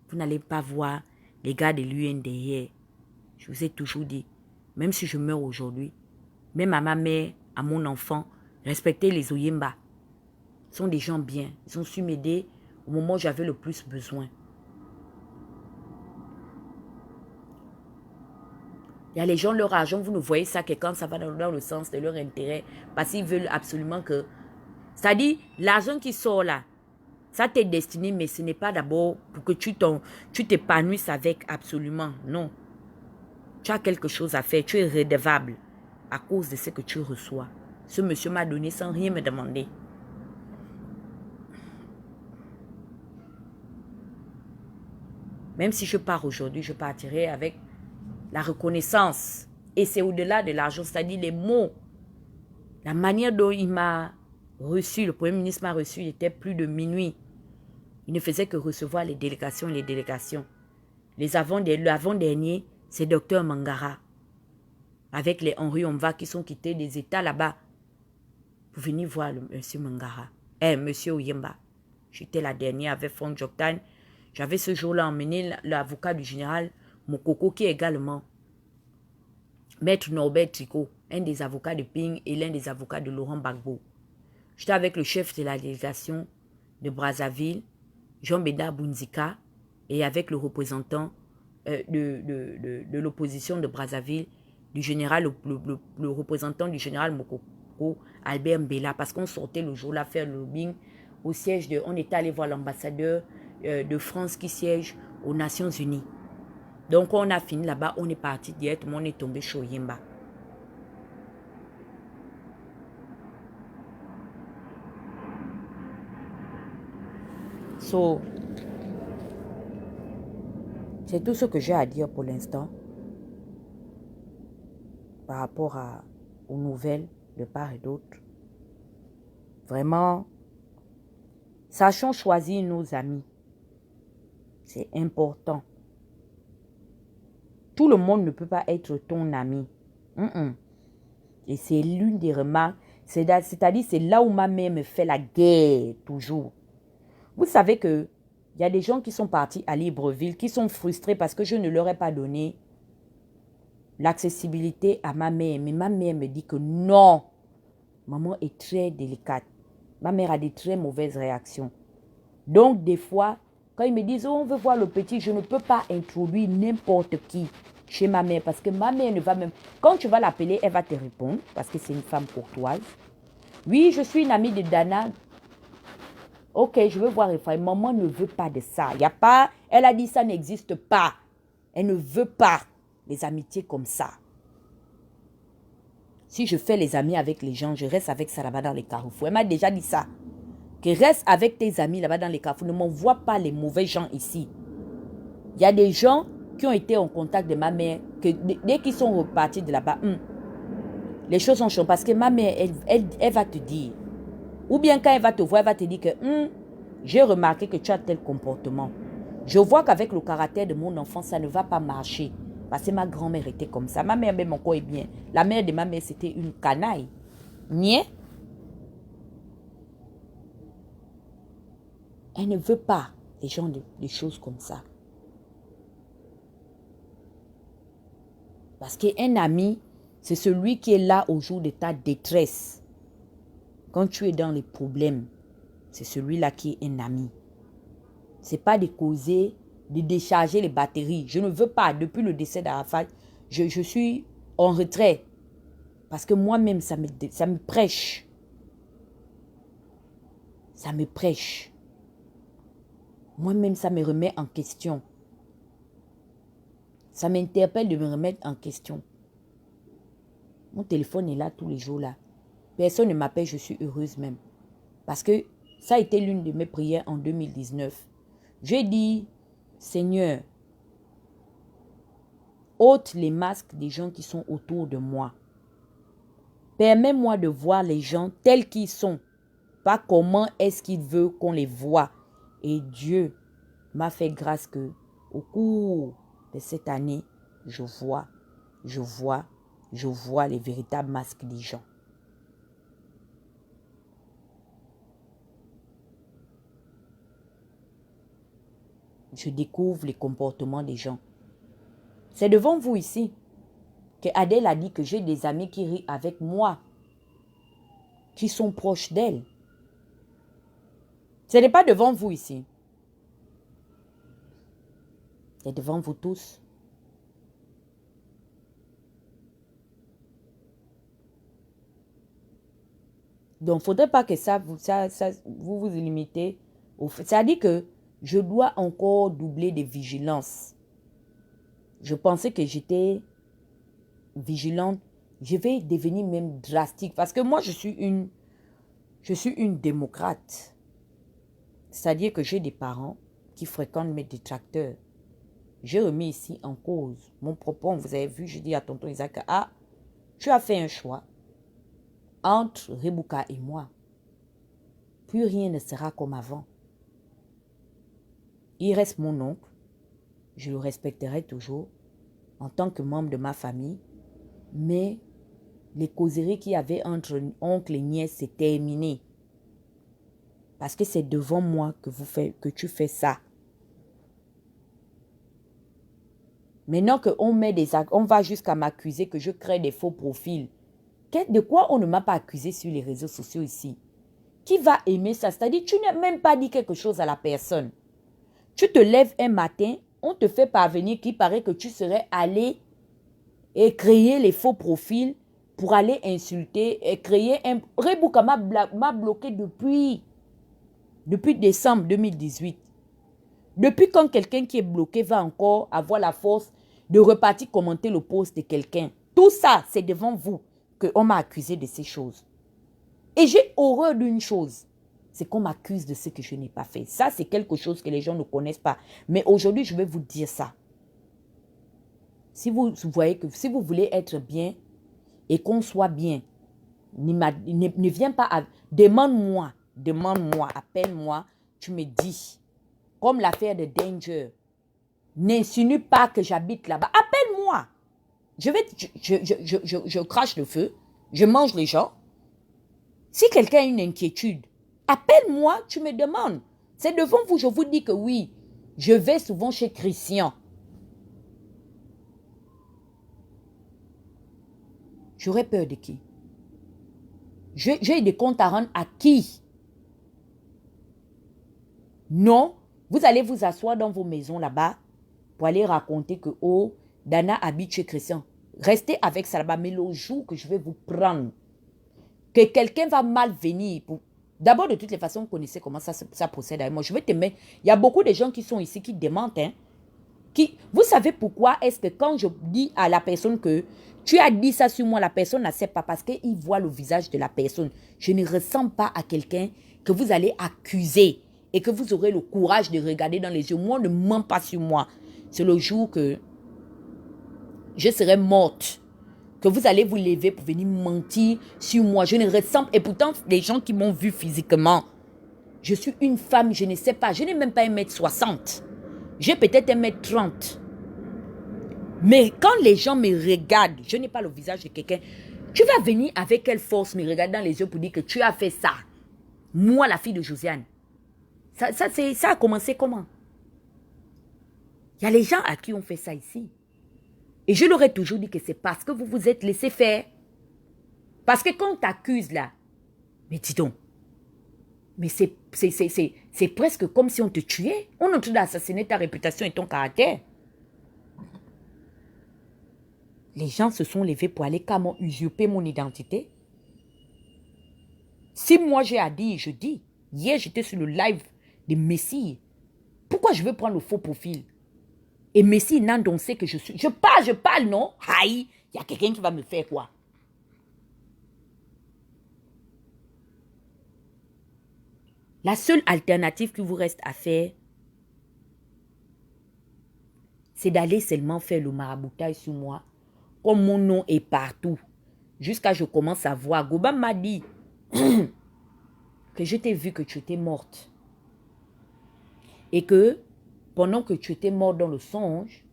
A: Vous n'allez pas voir les gars de l'UNDR. Je vous ai toujours dit, même si je meurs aujourd'hui, même à ma mère, à mon enfant, respectez les Oyemba. Ils sont des gens bien. Ils ont su m'aider au moment où j'avais le plus besoin. Il y a les gens, leur argent, vous ne voyez ça que quand ça va dans le sens de leur intérêt. Parce qu'ils veulent absolument que... C'est-à-dire, l'argent qui sort là, ça t'est destiné, mais ce n'est pas d'abord pour que tu t'épanouisses avec absolument. Non. Tu as quelque chose à faire. Tu es redevable à cause de ce que tu reçois. Ce monsieur m'a donné sans rien me demander. Même si je pars aujourd'hui, je partirai avec la reconnaissance. Et c'est au-delà de l'argent, c'est-à-dire les mots. La manière dont il m'a reçu, le Premier ministre m'a reçu, il était plus de minuit. Il ne faisait que recevoir les délégations et les délégations. L'avant-dernier, c'est Dr Mangara. Avec les Henri Omva qui sont quittés des États là-bas. Pour venir voir le monsieur Mangara. Monsieur Oyemba. J'étais la dernière avec Franck Joktan. J'avais ce jour-là emmené l'avocat du général Mokoko qui est également Maître Norbert Tricot, un des avocats de Ping et l'un des avocats de Laurent Gbagbo. J'étais avec le chef de la délégation de Brazzaville, Jean-Bédard Bounzika, et avec le représentant de l'opposition de Brazzaville, du général, le représentant du général Mokoko, Albert Mbela, parce qu'on sortait le jour-là faire le lobbying au siège de... On était allé voir l'ambassadeur de France qui siège aux Nations Unies. Donc, on a fini là-bas, on est parti directement, on est tombé chez Oyemba. So, c'est tout ce que j'ai à dire pour l'instant par rapport aux nouvelles de part et d'autre. Vraiment, sachons choisir nos amis. C'est important. Tout le monde ne peut pas être ton ami. Et c'est l'une des remarques. C'est-à-dire, c'est là où ma mère me fait la guerre, toujours. Vous savez que il y a des gens qui sont partis à Libreville, qui sont frustrés parce que je ne leur ai pas donné l'accessibilité à ma mère. Mais ma mère me dit que non, maman est très délicate. Ma mère a des très mauvaises réactions. Donc, des fois, quand ils me disent, oh, on veut voir le petit, je ne peux pas introduire n'importe qui chez ma mère. Parce que ma mère ne va même... Quand tu vas l'appeler, elle va te répondre, parce que c'est une femme courtoise. Oui, je suis une amie de Dana. Ok, je veux voir Ephraim. Maman ne veut pas de ça. Il y a pas... Elle a dit, ça n'existe pas. Elle ne veut pas les amitiés comme ça. Si je fais les amis avec les gens, je reste avec ça là-bas dans les carrefours. Elle m'a déjà dit ça. Que reste avec tes amis là-bas dans les carrefours. Ne m'envoie pas les mauvais gens ici. Il y a des gens qui ont été en contact de ma mère, que dès qu'ils sont repartis de là-bas, les choses ont changé. Parce que ma mère, elle va te dire. Ou bien quand elle va te voir, elle va te dire que j'ai remarqué que tu as tel comportement. Je vois qu'avec le caractère de mon enfant, ça ne va pas marcher. Parce que ma grand-mère était comme ça. Ma mère même encore est bien. La mère de ma mère, c'était une canaille. Niet. Elle ne veut pas les gens des choses comme ça. Parce qu'un ami, c'est celui qui est là au jour de ta détresse. Quand tu es dans les problèmes, c'est celui-là qui est un ami. Ce n'est pas de causer, de décharger les batteries. Je ne veux pas. Depuis le décès d'Arafat, je suis en retrait. Parce que moi-même, ça me prêche. Ça me prêche. Moi-même, ça me remet en question. Ça m'interpelle de me remettre en question. Mon téléphone est là tous les jours là. Personne ne m'appelle, je suis heureuse même. Parce que ça a été l'une de mes prières en 2019. J'ai dit, Seigneur, ôte les masques des gens qui sont autour de moi. Permets-moi de voir les gens tels qu'ils sont. Pas comment est-ce qu'il veut qu'on les voit. Et Dieu m'a fait grâce que au cours de cette année, je vois les véritables masques des gens. Je découvre les comportements des gens. C'est devant vous ici que Adèle a dit que j'ai des amis qui rient avec moi, qui sont proches d'elle. Ce n'est pas devant vous ici. C'est devant vous tous. Donc, il ne faudrait pas que vous vous limitez au fait. Ça dit que je dois encore doubler de vigilance. Je pensais que j'étais vigilante. Je vais devenir même drastique. Parce que moi, je suis une démocrate. C'est-à-dire que j'ai des parents qui fréquentent mes détracteurs. J'ai remis ici en cause mon propos. Vous avez vu, je dis à tonton Isaac, ah, tu as fait un choix entre Rebouka et moi. Plus rien ne sera comme avant. Il reste mon oncle. Je le respecterai toujours en tant que membre de ma famille. Mais les causeries qu'il y avait entre oncle et nièce, c'est terminé. Parce que c'est devant moi que tu fais ça. Maintenant on va jusqu'à m'accuser que je crée des faux profils. De quoi on ne m'a pas accusé sur les réseaux sociaux ici? Qui va aimer ça? C'est-à-dire, tu n'as même pas dit quelque chose à la personne. Tu te lèves un matin, on te fait parvenir qu'il paraît que tu serais allé et créer les faux profils pour aller insulter et créer un... Rebouka m'a bloqué depuis décembre 2018. Depuis quand quelqu'un qui est bloqué va encore avoir la force de repartir commenter le post de quelqu'un? Tout ça, c'est devant vous qu'on m'a accusé de ces choses. Et j'ai horreur d'une chose, c'est qu'on m'accuse de ce que je n'ai pas fait. Ça, c'est quelque chose que les gens ne connaissent pas. Mais aujourd'hui, je vais vous dire ça. Si vous voyez que si vous voulez être bien et qu'on soit bien, ne viens pas, demande-moi, appelle-moi, tu me dis. Comme l'affaire de Danger. N'insinue pas que j'habite là-bas. Appelle-moi. Je crache le feu. Je mange les gens. Si quelqu'un a une inquiétude, appelle-moi, tu me demandes. C'est devant vous, je vous dis que oui, je vais souvent chez Christian. J'aurais peur de qui? J'ai des comptes à rendre à qui? Non, vous allez vous asseoir dans vos maisons là-bas pour aller raconter que, oh, Dana habite chez Christian. Restez avec ça là-bas, mais le jour que je vais vous prendre, que quelqu'un va mal venir. D'abord, de toutes les façons, vous connaissez comment ça procède avec moi. Je vais te mettre... Il y a beaucoup de gens qui sont ici qui démentent. Hein, vous savez pourquoi est-ce que quand je dis à la personne que tu as dit ça sur moi, la personne n'accepte pas parce qu'il voit le visage de la personne. Je ne ressemble pas à quelqu'un que vous allez accuser et que vous aurez le courage de regarder dans les yeux. Moi, ne ment pas sur moi. C'est le jour que je serai morte, que vous allez vous lever pour venir mentir sur moi. Je ne ressemble... Et pourtant, les gens qui m'ont vu physiquement, je suis une femme, je ne sais pas, je n'ai même pas 1m60. J'ai peut-être 1m30. Mais quand les gens me regardent, je n'ai pas le visage de quelqu'un. Tu vas venir avec quelle force me regarder dans les yeux pour dire que tu as fait ça? Moi, la fille de Josiane. Ça a commencé comment? Il y a les gens à qui on fait ça ici. Et je leur ai toujours dit que c'est parce que vous vous êtes laissé faire. Parce que quand on t'accuse là, mais dis donc, mais c'est presque comme si on te tuait. On est en train d'assassiner ta réputation et ton caractère. Les gens se sont levés pour aller carrément usurper mon identité. Si moi j'ai à dire, je dis. Hier, j'étais sur le live de Messi. Pourquoi je veux prendre le faux profil? Et Messi, Nandon sait que je suis... Je parle, non? Aïe, il y a quelqu'un qui va me faire quoi? La seule alternative qui vous reste à faire, c'est d'aller seulement faire le maraboutage sur moi, comme mon nom est partout. Jusqu'à je commence à voir. Goba m'a dit que je t'ai vu que tu étais morte. Et que pendant que tu étais morte dans le songe,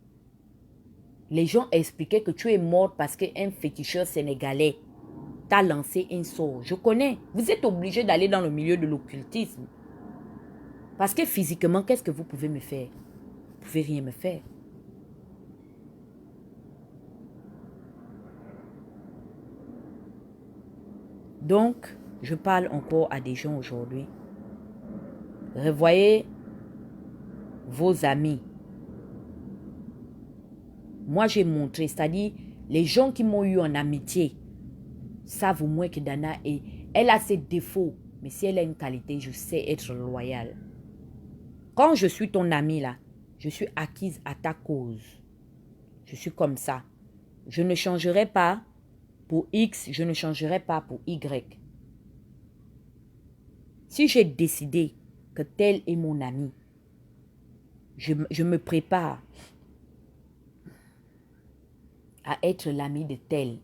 A: les gens expliquaient que tu es morte parce qu'un féticheur sénégalais t'a lancé un sort. Je connais. Vous êtes obligé d'aller dans le milieu de l'occultisme. Parce que physiquement, qu'est-ce que vous pouvez me faire? Vous ne pouvez rien me faire. Donc, je parle encore à des gens aujourd'hui. Revoyez vos amis. Moi, j'ai montré, c'est-à-dire, les gens qui m'ont eu en amitié savent au moins que Dana, elle a ses défauts. Mais si elle a une qualité, je sais être loyale. Quand je suis ton amie là, je suis acquise à ta cause. Je suis comme ça. Je ne changerai pas pour X, je ne changerai pas pour Y. Si j'ai décidé que tel est mon ami, je me prépare à être l'ami de tel.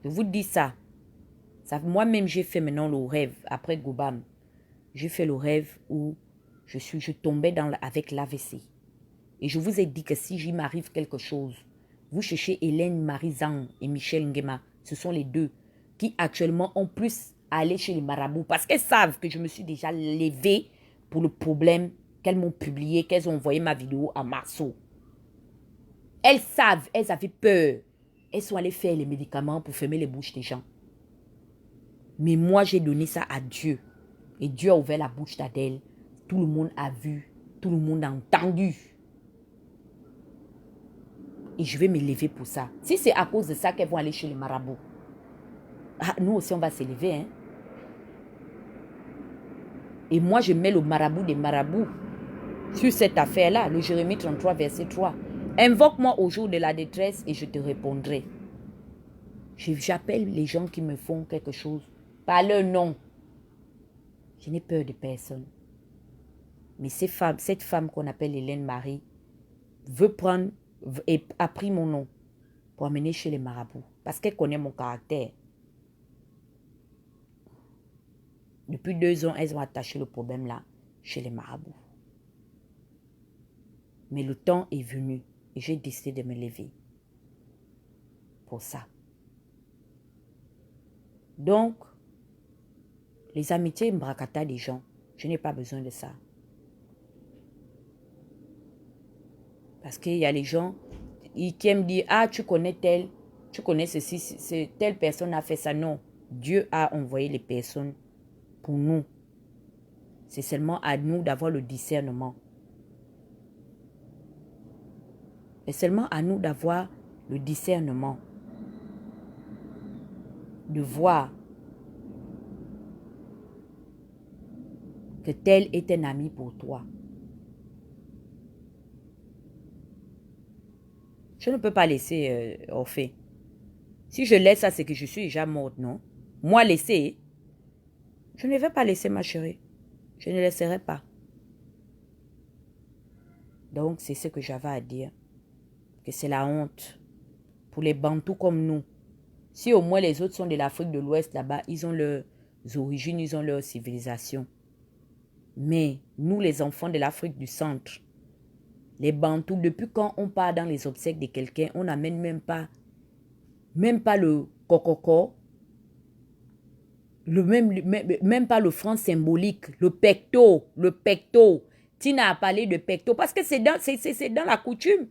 A: Je vous dis ça. Moi-même, j'ai fait maintenant le rêve, après Gobam. J'ai fait le rêve où je tombais avec l'AVC. Et je vous ai dit que si j'y m'arrive quelque chose, vous cherchez Hélène Marie-Zang et Michel Nguema. Ce sont les deux qui actuellement ont plus à aller chez les marabouts parce qu'elles savent que je me suis déjà levée pour le problème qu'elles m'ont publié, qu'elles ont envoyé ma vidéo à Marceau. Elles savent, elles avaient peur. Elles sont allées faire les médicaments pour fermer les bouches des gens. Mais moi, j'ai donné ça à Dieu. Et Dieu a ouvert la bouche d'Adèle. Tout le monde a vu, tout le monde a entendu. Et je vais me lever pour ça. Si c'est à cause de ça qu'elles vont aller chez les marabouts, nous aussi, on va se lever. Hein? Et moi, je mets le marabout des marabouts sur cette affaire-là, le Jérémie 33, verset 3. Invoque-moi au jour de la détresse et je te répondrai. J'appelle les gens qui me font quelque chose par leur nom. Je n'ai peur de personne. Mais cette femme qu'on appelle Hélène Marie veut prendre et a pris mon nom pour amener chez les marabouts. Parce qu'elle connaît mon caractère. Depuis 2 ans, elles ont attaché le problème là chez les marabouts. Mais le temps est venu et j'ai décidé de me lever pour ça. Donc, les amitiés mbrakata des gens, je n'ai pas besoin de ça. Parce qu'il y a les gens qui aiment dire, ah, tu connais tel, tu connais ceci, telle personne a fait ça. Non, Dieu a envoyé les personnes pour nous. C'est seulement à nous d'avoir le discernement. C'est seulement à nous d'avoir le discernement. De voir que tel est un ami pour toi. Je ne peux pas laisser Orphée. Si je laisse ça, c'est que je suis déjà morte, non? Moi, laisser, je ne vais pas laisser ma chérie. Je ne laisserai pas. Donc, c'est ce que j'avais à dire. Que c'est la honte pour les Bantous comme nous. Si au moins les autres sont de l'Afrique de l'Ouest là-bas, ils ont leurs origines, ils ont leur civilisation. Mais nous, les enfants de l'Afrique du Centre, les Bantous, depuis quand on part dans les obsèques de quelqu'un, on n'amène même pas le cococo, même pas le franc symbolique, le pecto. Tina a parlé de pecto parce que c'est dans la coutume.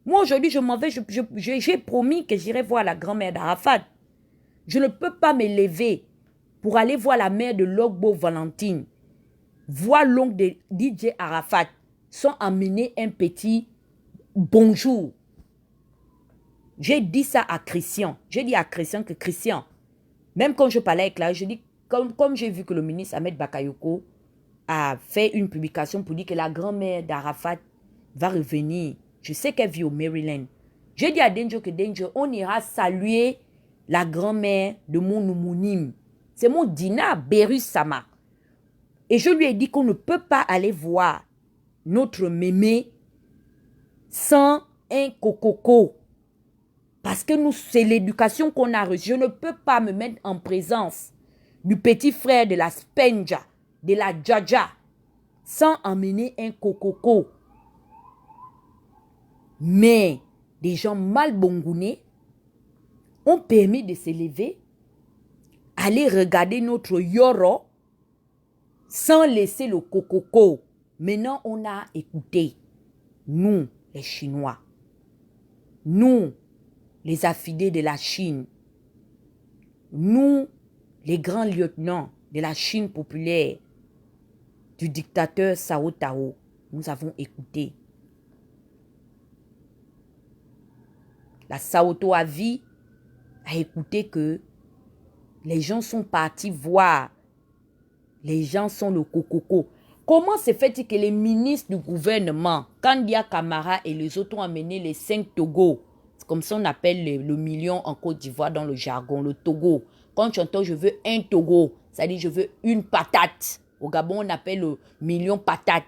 A: Moi, aujourd'hui, je m'en vais, j'ai promis que j'irai voir la grand-mère d'Arafat. Je ne peux pas me lever pour aller voir la mère de Logbo Valentine, voir l'oncle de DJ Arafat, sans amener un petit bonjour. J'ai dit ça à Christian. J'ai dit à Christian que Christian, même quand je parlais avec là, je dis, comme j'ai vu que le ministre Ahmed Bakayoko a fait une publication pour dire que la grand-mère d'Arafat va revenir. Je sais qu'elle vit au Maryland. J'ai dit à Denjo que Denjo, on ira saluer la grand-mère de mon homonyme. C'est mon Dina Berus Sama. Et je lui ai dit qu'on ne peut pas aller voir notre mémé sans un cococo. Parce que nous, c'est l'éducation qu'on a reçue. Je ne peux pas me mettre en présence du petit frère de la Spenja, de la Djaja, sans emmener un cococo. Mais des gens mal bongounés ont permis de s'élever, aller regarder notre Yoro sans laisser le cococo. Maintenant, on a écouté, nous, les Chinois, nous, les affidés de la Chine, nous, les grands lieutenants de la Chine populaire, du dictateur Cao Cao, nous avons écouté. La Sao Avi a écouté que les gens sont partis voir. Les gens sont le cococo. Comment se fait-il que les ministres du gouvernement, Kandia Camara et les autres ont amené les 5 Togo, c'est comme ça on appelle le million en Côte d'Ivoire dans le jargon, le Togo. Quand tu entends je veux un Togo, ça dit je veux une patate. Au Gabon on appelle le million patate.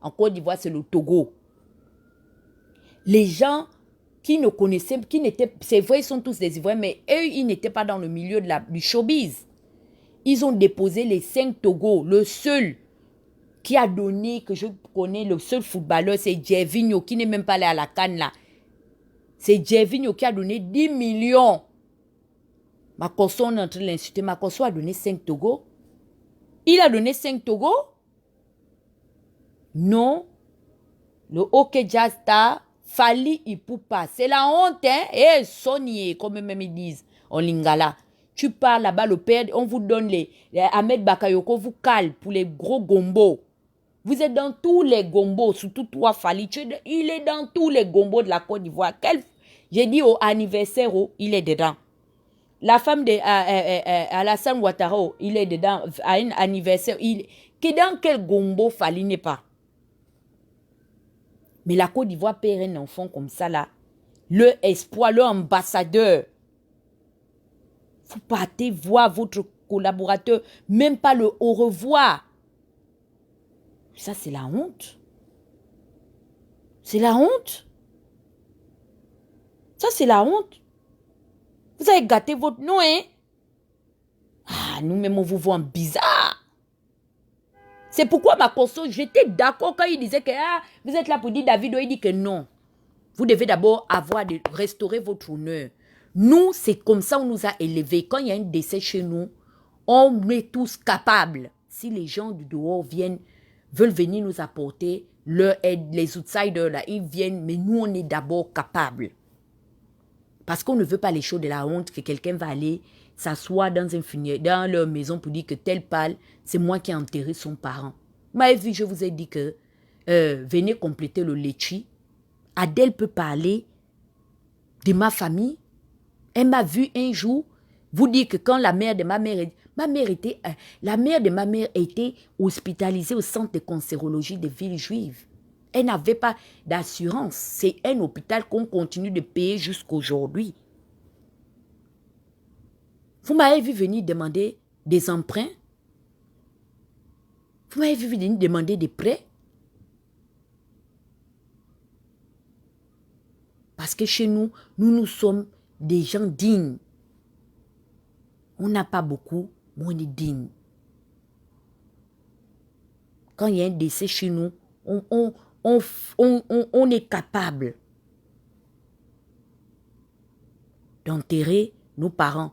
A: En Côte d'Ivoire c'est le Togo. Les gens qui ne connaissaient, qui n'étaient, c'est vrai, ils sont tous des Ivoiriens, mais eux, ils n'étaient pas dans le milieu du showbiz. Ils ont déposé les 5 Togo. Le seul qui a donné, que je connais, le seul footballeur, c'est Gervinho, qui n'est même pas allé à la CAN là. C'est Gervinho qui a donné 10 millions. Makosso, on est en train de l'insulter. Makosso a donné 5 Togo. Il a donné 5 Togo? Non. Le hockey jazz star, Fali Ipupa. C'est la honte, hein? Et Sony, comme même ils disent en lingala. Tu pars là-bas, le père, on vous donne les Ahmed Bakayoko vous cale pour les gros gombos. Vous êtes dans tous les gombos, surtout toi, Fali. Il est dans tous les gombos de la Côte d'Ivoire. J'ai dit au anniversaire, il est dedans. La femme de Alassane Ouattara, il est dedans. À un anniversaire, dans quel gombo Fali n'est pas? Mais la Côte d'Ivoire perd un enfant comme ça là. Le espoir, le ambassadeur. Vous partez voir votre collaborateur, même pas le au revoir. Ça, c'est la honte. C'est la honte. Ça, c'est la honte. Vous avez gâté votre nom, hein? Ah, nous-mêmes, on vous voit bizarre. C'est pourquoi ma conso, j'étais d'accord quand il disait que vous êtes là pour dire Davido, il dit que non. Vous devez d'abord avoir de restaurer votre honneur. Nous, c'est comme ça on nous a élevés. Quand il y a un décès chez nous, on est tous capables. Si les gens du dehors veulent venir nous apporter leur aide, les outsiders là, ils viennent, mais nous on est d'abord capables. Parce qu'on ne veut pas les choses de la honte que quelqu'un va aller s'asseoir dans leur maison pour dire que tel pâle, c'est moi qui ai enterré son parent. Mais vu, je vous ai dit que venez compléter le litchi. Adèle peut parler de ma famille. Elle m'a vu un jour vous dire que quand la mère de ma mère était hospitalisée au centre de cancérologie de Villejuif. Elle n'avait pas d'assurance. C'est un hôpital qu'on continue de payer jusqu'aujourd'hui. Vous m'avez vu venir demander des emprunts? Vous m'avez vu venir demander des prêts? Parce que chez nous, nous sommes des gens dignes. On n'a pas beaucoup, mais on est dignes. Quand il y a un décès chez nous, on est capable d'enterrer nos parents.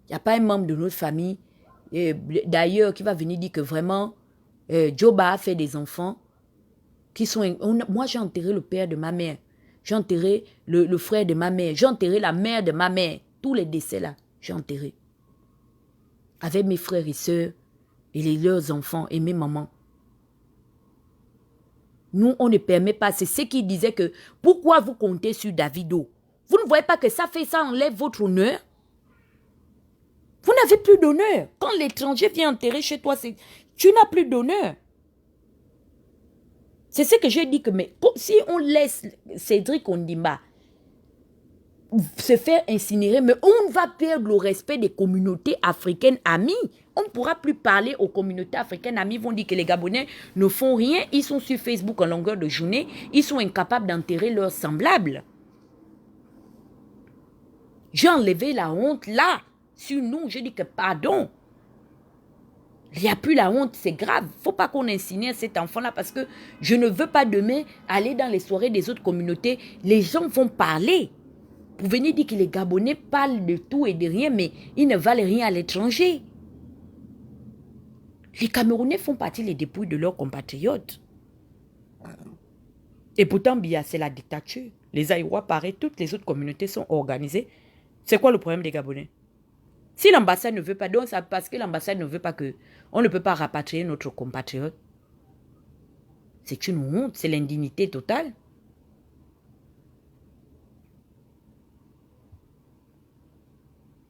A: Il n'y a pas un membre de notre famille, d'ailleurs, qui va venir dire que vraiment, Joba a fait des enfants qui sont... moi, j'ai enterré le père de ma mère. J'ai enterré le frère de ma mère. J'ai enterré la mère de ma mère. Tous les décès là, j'ai enterré. Avec mes frères et sœurs et leurs enfants et mes mamans. Nous, on ne permet pas. C'est ce qui disait que pourquoi vous comptez sur Davido? Vous ne voyez pas que ça enlève votre honneur? Vous n'avez plus d'honneur. Quand l'étranger vient enterrer chez toi, tu n'as plus d'honneur. C'est ce que j'ai dit que mais si on laisse Cédric Ondimba se faire incinérer, mais on va perdre le respect des communautés africaines amies. On ne pourra plus parler aux communautés africaines amies. Ils vont dire que les Gabonais ne font rien. Ils sont sur Facebook en longueur de journée. Ils sont incapables d'enterrer leurs semblables. J'ai enlevé la honte là. Sur nous, j'ai dit que pardon. Il n'y a plus la honte, c'est grave. Il ne faut pas qu'on incinère cet enfant-là parce que je ne veux pas demain aller dans les soirées des autres communautés. Les gens vont parler. Vous venez dire que les Gabonais parlent de tout et de rien, mais ils ne valent rien à l'étranger. Les Camerounais font partie des dépouilles de leurs compatriotes. Et pourtant, Bia, c'est la dictature. Les Aïwa, pareil, toutes les autres communautés sont organisées. C'est quoi le problème des Gabonais? Si l'ambassade ne veut pas, donc c'est parce que l'ambassade ne veut pas que on ne peut pas rapatrier notre compatriote. C'est une honte, c'est l'indignité totale.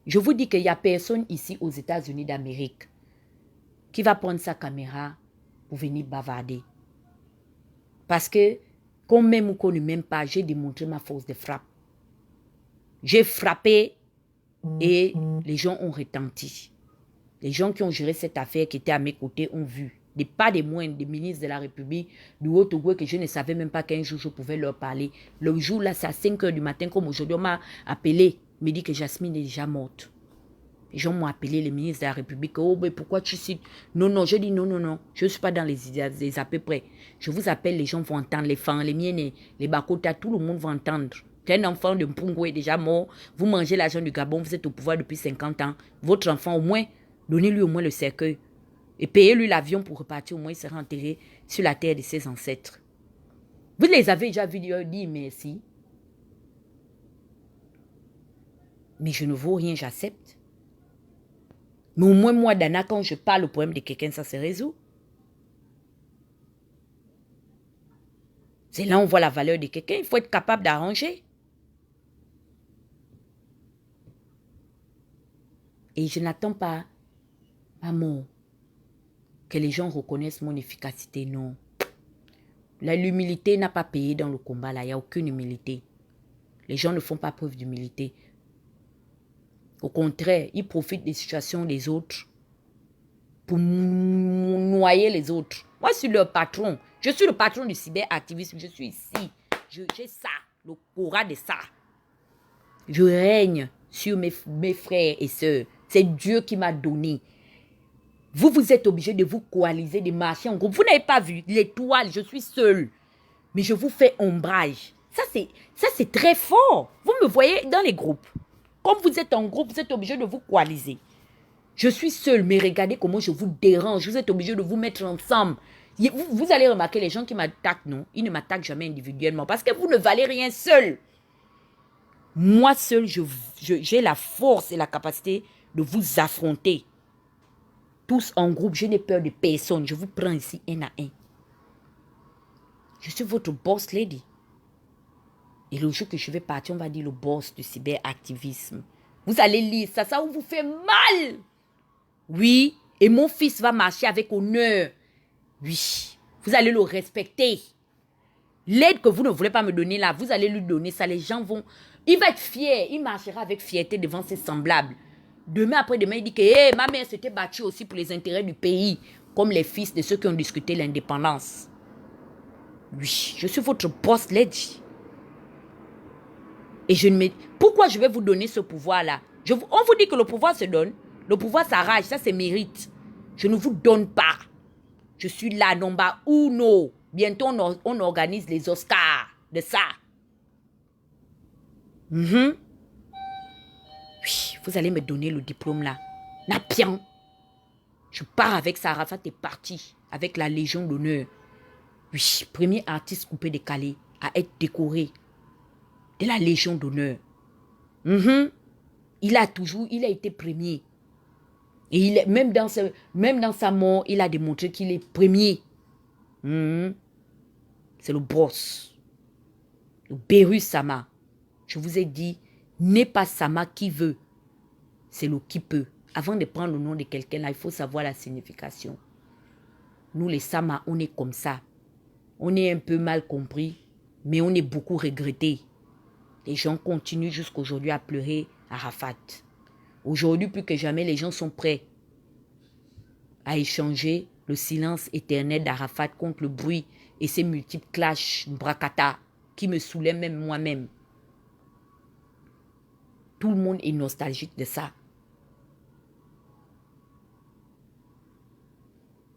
A: Je vous dis qu'il n'y a personne ici aux États-Unis d'Amérique qui va prendre sa caméra pour venir bavarder. Parce que, qu'on m'aime ou qu'on ne m'aime pas, j'ai démontré ma force de frappe. J'ai frappé et les gens ont retenti. Les gens qui ont géré cette affaire, qui étaient à mes côtés, ont vu. Pas des moindres, des ministres de la République, du Haut-Togo, que je ne savais même pas qu'un jour je pouvais leur parler. Le jour là, c'est à 5 h du matin, comme aujourd'hui, on m'a appelé, me dit que Jasmine est déjà morte. Les gens m'ont appelé, les ministres de la République. Oh, mais pourquoi tu cites? Non, non, je dis non, non, non. Je ne suis pas dans les à peu près. Je vous appelle, les gens vont entendre, les fans, les miens, les Bakota, tout le monde va entendre. Un enfant de Mpungo est déjà mort. Vous mangez l'argent du Gabon, vous êtes au pouvoir depuis 50 ans. Votre enfant, au moins, donnez-lui au moins le cercueil. Et payez-lui l'avion pour repartir, au moins il sera enterré sur la terre de ses ancêtres. Vous les avez déjà vus dire merci. Mais je ne vaux rien, j'accepte. Mais au moins, moi, Dana, quand je parle au problème de quelqu'un, ça se résout. C'est là où on voit la valeur de quelqu'un. Il faut être capable d'arranger. Et je n'attends pas, maman, que les gens reconnaissent mon efficacité. Non. L'humilité n'a pas payé dans le combat. Là, il n'y a aucune humilité. Les gens ne font pas preuve d'humilité. Au contraire, ils profitent des situations des autres pour noyer les autres. Moi, je suis leur patron. Je suis le patron du cyberactivisme. Je suis ici. J'ai ça, le courage de ça. Je règne sur mes frères et sœurs. C'est Dieu qui m'a donné. Vous êtes obligés de vous coaliser, de marcher en groupe. Vous n'avez pas vu l'étoile, je suis seul. Mais je vous fais ombrage. Ça, c'est très fort. Vous me voyez dans les groupes. Comme vous êtes en groupe, vous êtes obligés de vous coaliser. Je suis seul, mais regardez comment je vous dérange. Vous êtes obligés de vous mettre ensemble. Vous allez remarquer les gens qui m'attaquent, non? Ils ne m'attaquent jamais individuellement parce que vous ne valez rien seul. Moi seul, j'ai la force et la capacité de vous affronter. Tous en groupe, je n'ai peur de personne. Je vous prends ici un à un. Je suis votre boss lady. Et le jour que je vais partir, on va dire le boss du cyberactivisme. Vous allez lire ça, ça vous fait mal. Oui, et mon fils va marcher avec honneur. Oui, vous allez le respecter. L'aide que vous ne voulez pas me donner là, vous allez lui donner ça. Les gens vont... Il va être fier, il marchera avec fierté devant ses semblables. Demain après-demain, il dit que hey, ma mère s'était battue aussi pour les intérêts du pays, comme les fils de ceux qui ont discuté l'indépendance. Oui, je suis votre boss lady. Et je ne me... Pourquoi je vais vous donner ce pouvoir-là? On vous dit que le pouvoir se donne. Le pouvoir s'arrache, ça c'est mérite. Je ne vous donne pas. Je suis là, number uno. Bientôt, on organise les Oscars de ça. Oui, vous allez me donner le diplôme là. Napian. Je pars avec ça. Arafat est parti avec la Légion d'honneur. Oui, premier artiste coupé décalé à être décoré de la Légion d'honneur. Il a été premier. Et même dans sa mort, il a démontré qu'il est premier. C'est le boss. Le Beru Sama. Je vous ai dit, n'est pas Sama qui veut. C'est le qui peut. Avant de prendre le nom de quelqu'un là, il faut savoir la signification. Nous les Sama, on est comme ça. On est un peu mal compris, mais on est beaucoup regretté. Les gens continuent jusqu'aujourd'hui à pleurer Arafat. Aujourd'hui, plus que jamais, les gens sont prêts à échanger le silence éternel d'Arafat contre le bruit et ses multiples clashs, bracata, qui me saoulaient même moi-même. Tout le monde est nostalgique de ça.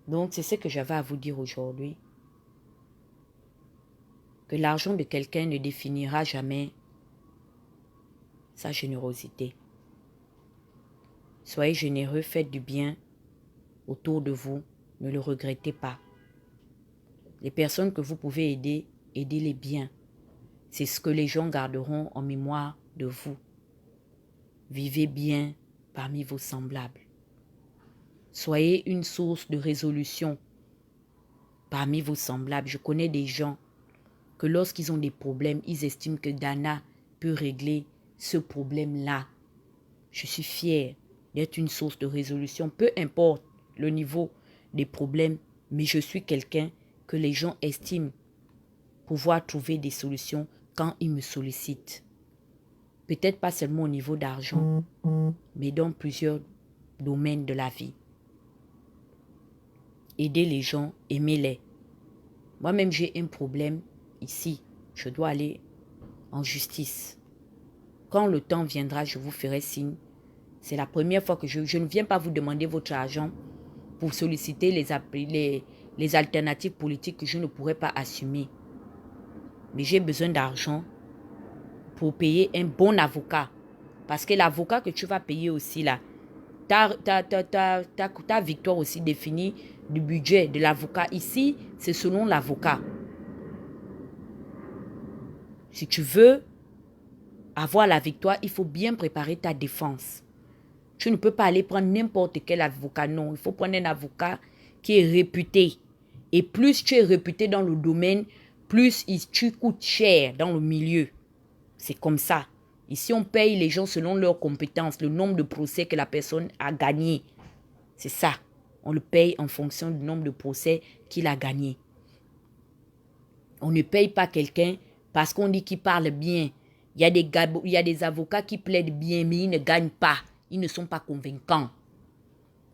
A: Donc, c'est ce que j'avais à vous dire aujourd'hui. Que l'argent de quelqu'un ne définira jamais sa générosité. Soyez généreux, faites du bien autour de vous. Ne le regrettez pas. Les personnes que vous pouvez aider, aidez-les bien. C'est ce que les gens garderont en mémoire de vous. Vivez bien parmi vos semblables. Soyez une source de résolution parmi vos semblables. Je connais des gens que lorsqu'ils ont des problèmes, ils estiment que Dana peut régler ce problème-là. Je suis fière d'être une source de résolution, peu importe le niveau des problèmes, mais je suis quelqu'un que les gens estiment pouvoir trouver des solutions quand ils me sollicitent. Peut-être pas seulement au niveau d'argent, mais dans plusieurs domaines de la vie. Aidez les gens, aimez-les. Moi-même, j'ai un problème ici. Je dois aller en justice. Quand le temps viendra, je vous ferai signe. C'est la première fois que je ne viens pas vous demander votre argent pour solliciter les alternatives politiques que je ne pourrais pas assumer. Mais j'ai besoin d'argent pour payer un bon avocat. Parce que l'avocat que tu vas payer aussi là, ta victoire aussi définit du budget de l'avocat. Ici, c'est selon l'avocat. Si tu veux avoir la victoire, il faut bien préparer ta défense. Tu ne peux pas aller prendre n'importe quel avocat, non. Il faut prendre un avocat qui est réputé. Et plus tu es réputé dans le domaine, plus tu coûtes cher dans le milieu. C'est comme ça. Ici, on paye les gens selon leurs compétences, le nombre de procès que la personne a gagné. C'est ça. On le paye en fonction du nombre de procès qu'il a gagné. On ne paye pas quelqu'un parce qu'on dit qu'il parle bien. Il y a des avocats qui plaident bien, mais ils ne gagnent pas. Ils ne sont pas convaincants.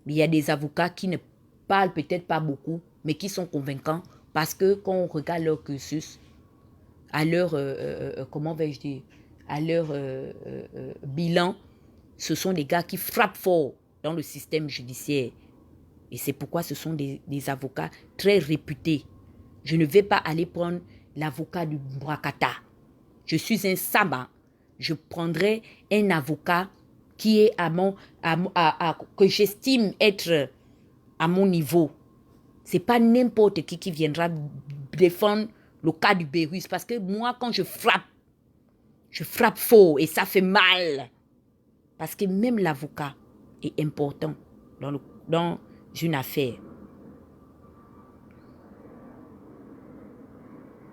A: Mais il y a des avocats qui ne parlent peut-être pas beaucoup, mais qui sont convaincants parce que quand on regarde leur cursus, à leur, comment vais-je dire, à leur bilan, ce sont des gars qui frappent fort dans le système judiciaire. Et c'est pourquoi ce sont des avocats très réputés. Je ne vais pas aller prendre l'avocat du Brakata. Je suis un Saba. Je prendrai un avocat qui est que j'estime être à mon niveau. Ce n'est pas n'importe qui viendra défendre le cas du Bérus. Parce que moi, quand je frappe fort et ça fait mal. Parce que même l'avocat est important dans une affaire.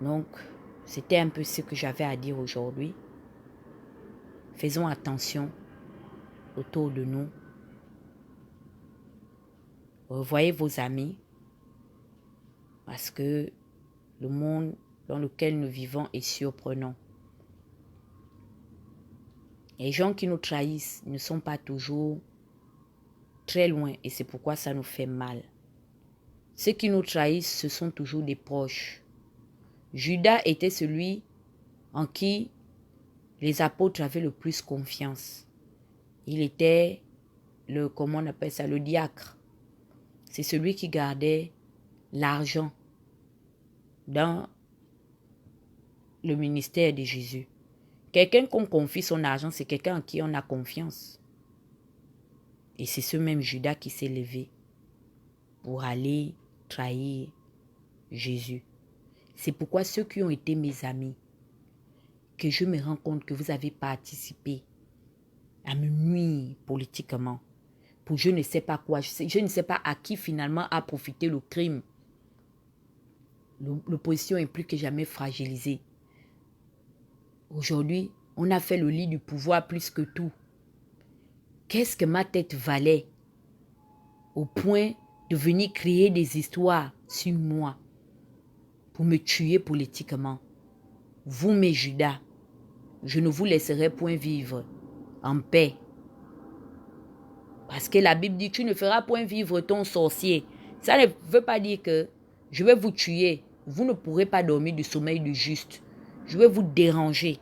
A: Donc, c'était un peu ce que j'avais à dire aujourd'hui. Faisons attention autour de nous. Revoyez vos amis. Parce que le monde dans lequel nous vivons est surprenant. Les gens qui nous trahissent ne sont pas toujours très loin et c'est pourquoi ça nous fait mal. Ceux qui nous trahissent, ce sont toujours des proches. Judas était celui en qui les apôtres avaient le plus confiance. Il était comment on appelle ça, le diacre. C'est celui qui gardait l'argent dans le ministère de Jésus. Quelqu'un qu'on confie son argent, c'est quelqu'un en qui on a confiance. Et c'est ce même Judas qui s'est levé pour aller trahir Jésus. C'est pourquoi ceux qui ont été mes amis, que je me rends compte que vous avez participé à me nuire politiquement, pour je ne sais pas quoi, je ne sais pas à qui finalement a profité le crime. L'opposition est plus que jamais fragilisée. Aujourd'hui, on a fait le lit du pouvoir plus que tout. Qu'est-ce que ma tête valait au point de venir créer des histoires sur moi pour me tuer politiquement? Vous, mes Judas, je ne vous laisserai point vivre en paix. Parce que la Bible dit, tu ne feras point vivre ton sorcier. Ça ne veut pas dire que je vais vous tuer. Vous ne pourrez pas dormir du sommeil du juste. Je vais vous déranger.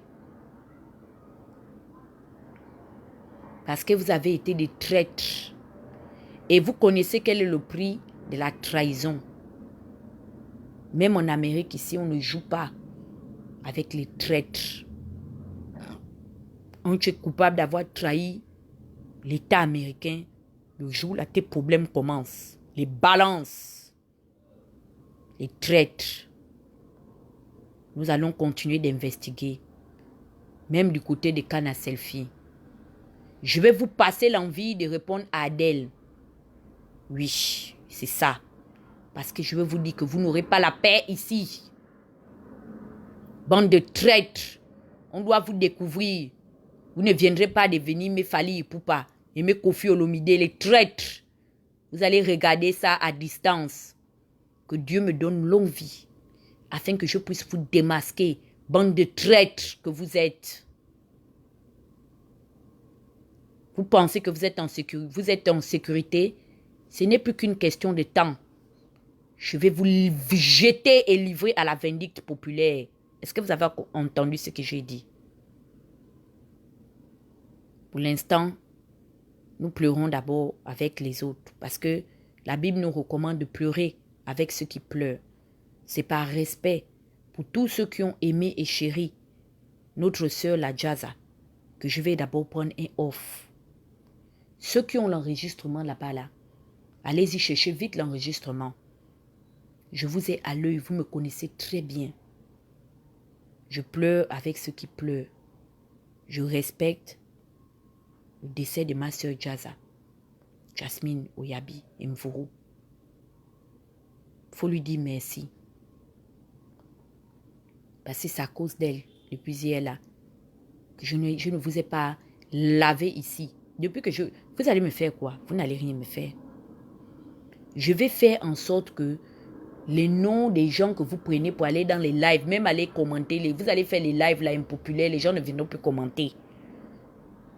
A: Parce que vous avez été des traîtres. Et vous connaissez quel est le prix de la trahison. Même en Amérique, ici, on ne joue pas avec les traîtres. Quand tu es coupable d'avoir trahi l'État américain, le jour là, tes problèmes commencent. Les balances. Les traîtres. Nous allons continuer d'investiguer. Même du côté de Kana Selfie. Je vais vous passer l'envie de répondre à Adèle. Oui, c'est ça. Parce que je vais vous dire que vous n'aurez pas la paix ici. Bande de traîtres. On doit vous découvrir. Vous ne viendrez pas devenir mes Fally Ipupa et mes Koffi Olomide, les traîtres. Vous allez regarder ça à distance. Que Dieu me donne longue vie. Afin que je puisse vous démasquer. Bande de traîtres que vous êtes. Vous pensez que vous êtes en sécurité. Ce n'est plus qu'une question de temps. Je vais vous jeter et livrer à la vindicte populaire. Est-ce que vous avez entendu ce que j'ai dit? Pour l'instant, nous pleurons d'abord avec les autres. Parce que la Bible nous recommande de pleurer avec ceux qui pleurent. C'est par respect pour tous ceux qui ont aimé et chéri notre sœur la Jaza que je vais d'abord prendre un off. Ceux qui ont l'enregistrement là-bas, là, allez-y chercher vite l'enregistrement. Je vous ai à l'œil, vous me connaissez très bien. Je pleure avec ceux qui pleurent. Je respecte le décès de ma sœur Jaza, Jasmine Oyabi Mvuru. Il faut lui dire merci. Parce que c'est à cause d'elle, depuis hier là, que je ne vous ai pas lavé ici. Depuis que vous allez me faire quoi? Vous n'allez rien me faire. Je vais faire en sorte que les noms des gens que vous prenez pour aller dans les lives, même aller commenter, vous allez faire les lives là impopulaires, les gens ne viendront plus commenter.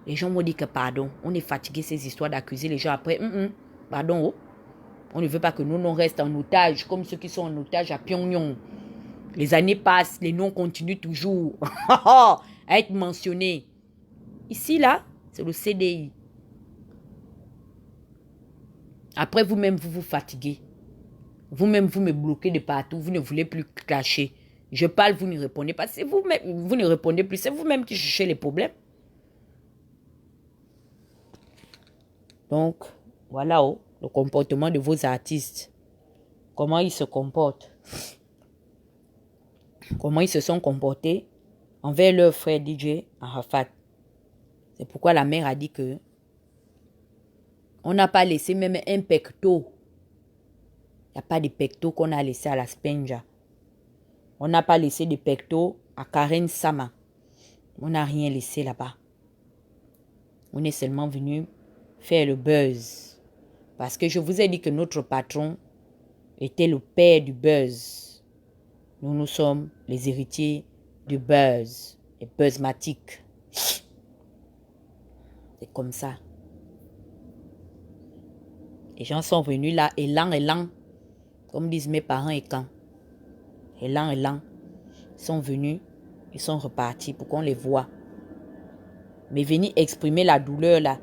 A: Les gens vont dire que pardon, on est fatigué ces histoires d'accuser les gens après. Pardon, oh. On ne veut pas que nos noms restent en otage, comme ceux qui sont en otage à Pyongyang. Les années passent, les noms continuent toujours à être mentionnés. Ici, là, c'est le CDI. Après, vous-même, vous vous fatiguez. Vous-même, vous me bloquez de partout. Vous ne voulez plus clasher. Je parle, vous ne répondez pas. C'est vous-même, vous ne répondez plus. C'est vous-même qui cherchez les problèmes. Donc, voilà le comportement de vos artistes. Comment ils se comportent. Comment ils se sont comportés envers leur frère DJ Arafat. C'est pourquoi la mère a dit que on n'a pas laissé même un pecto. Il n'y a pas de pecto qu'on a laissé à la Spenja. On n'a pas laissé de pecto à Karen Sama. On n'a rien laissé là-bas. On est seulement venu faire le buzz. Parce que je vous ai dit que notre patron était le père du buzz. Nous sommes les héritiers du buzz. Les buzzmatiques. C'est comme ça. Les gens sont venus là, élan, comme disent mes parents et quand. Élan. Ils sont venus, ils sont repartis pour qu'on les voie. Mais venir exprimer la douleur là,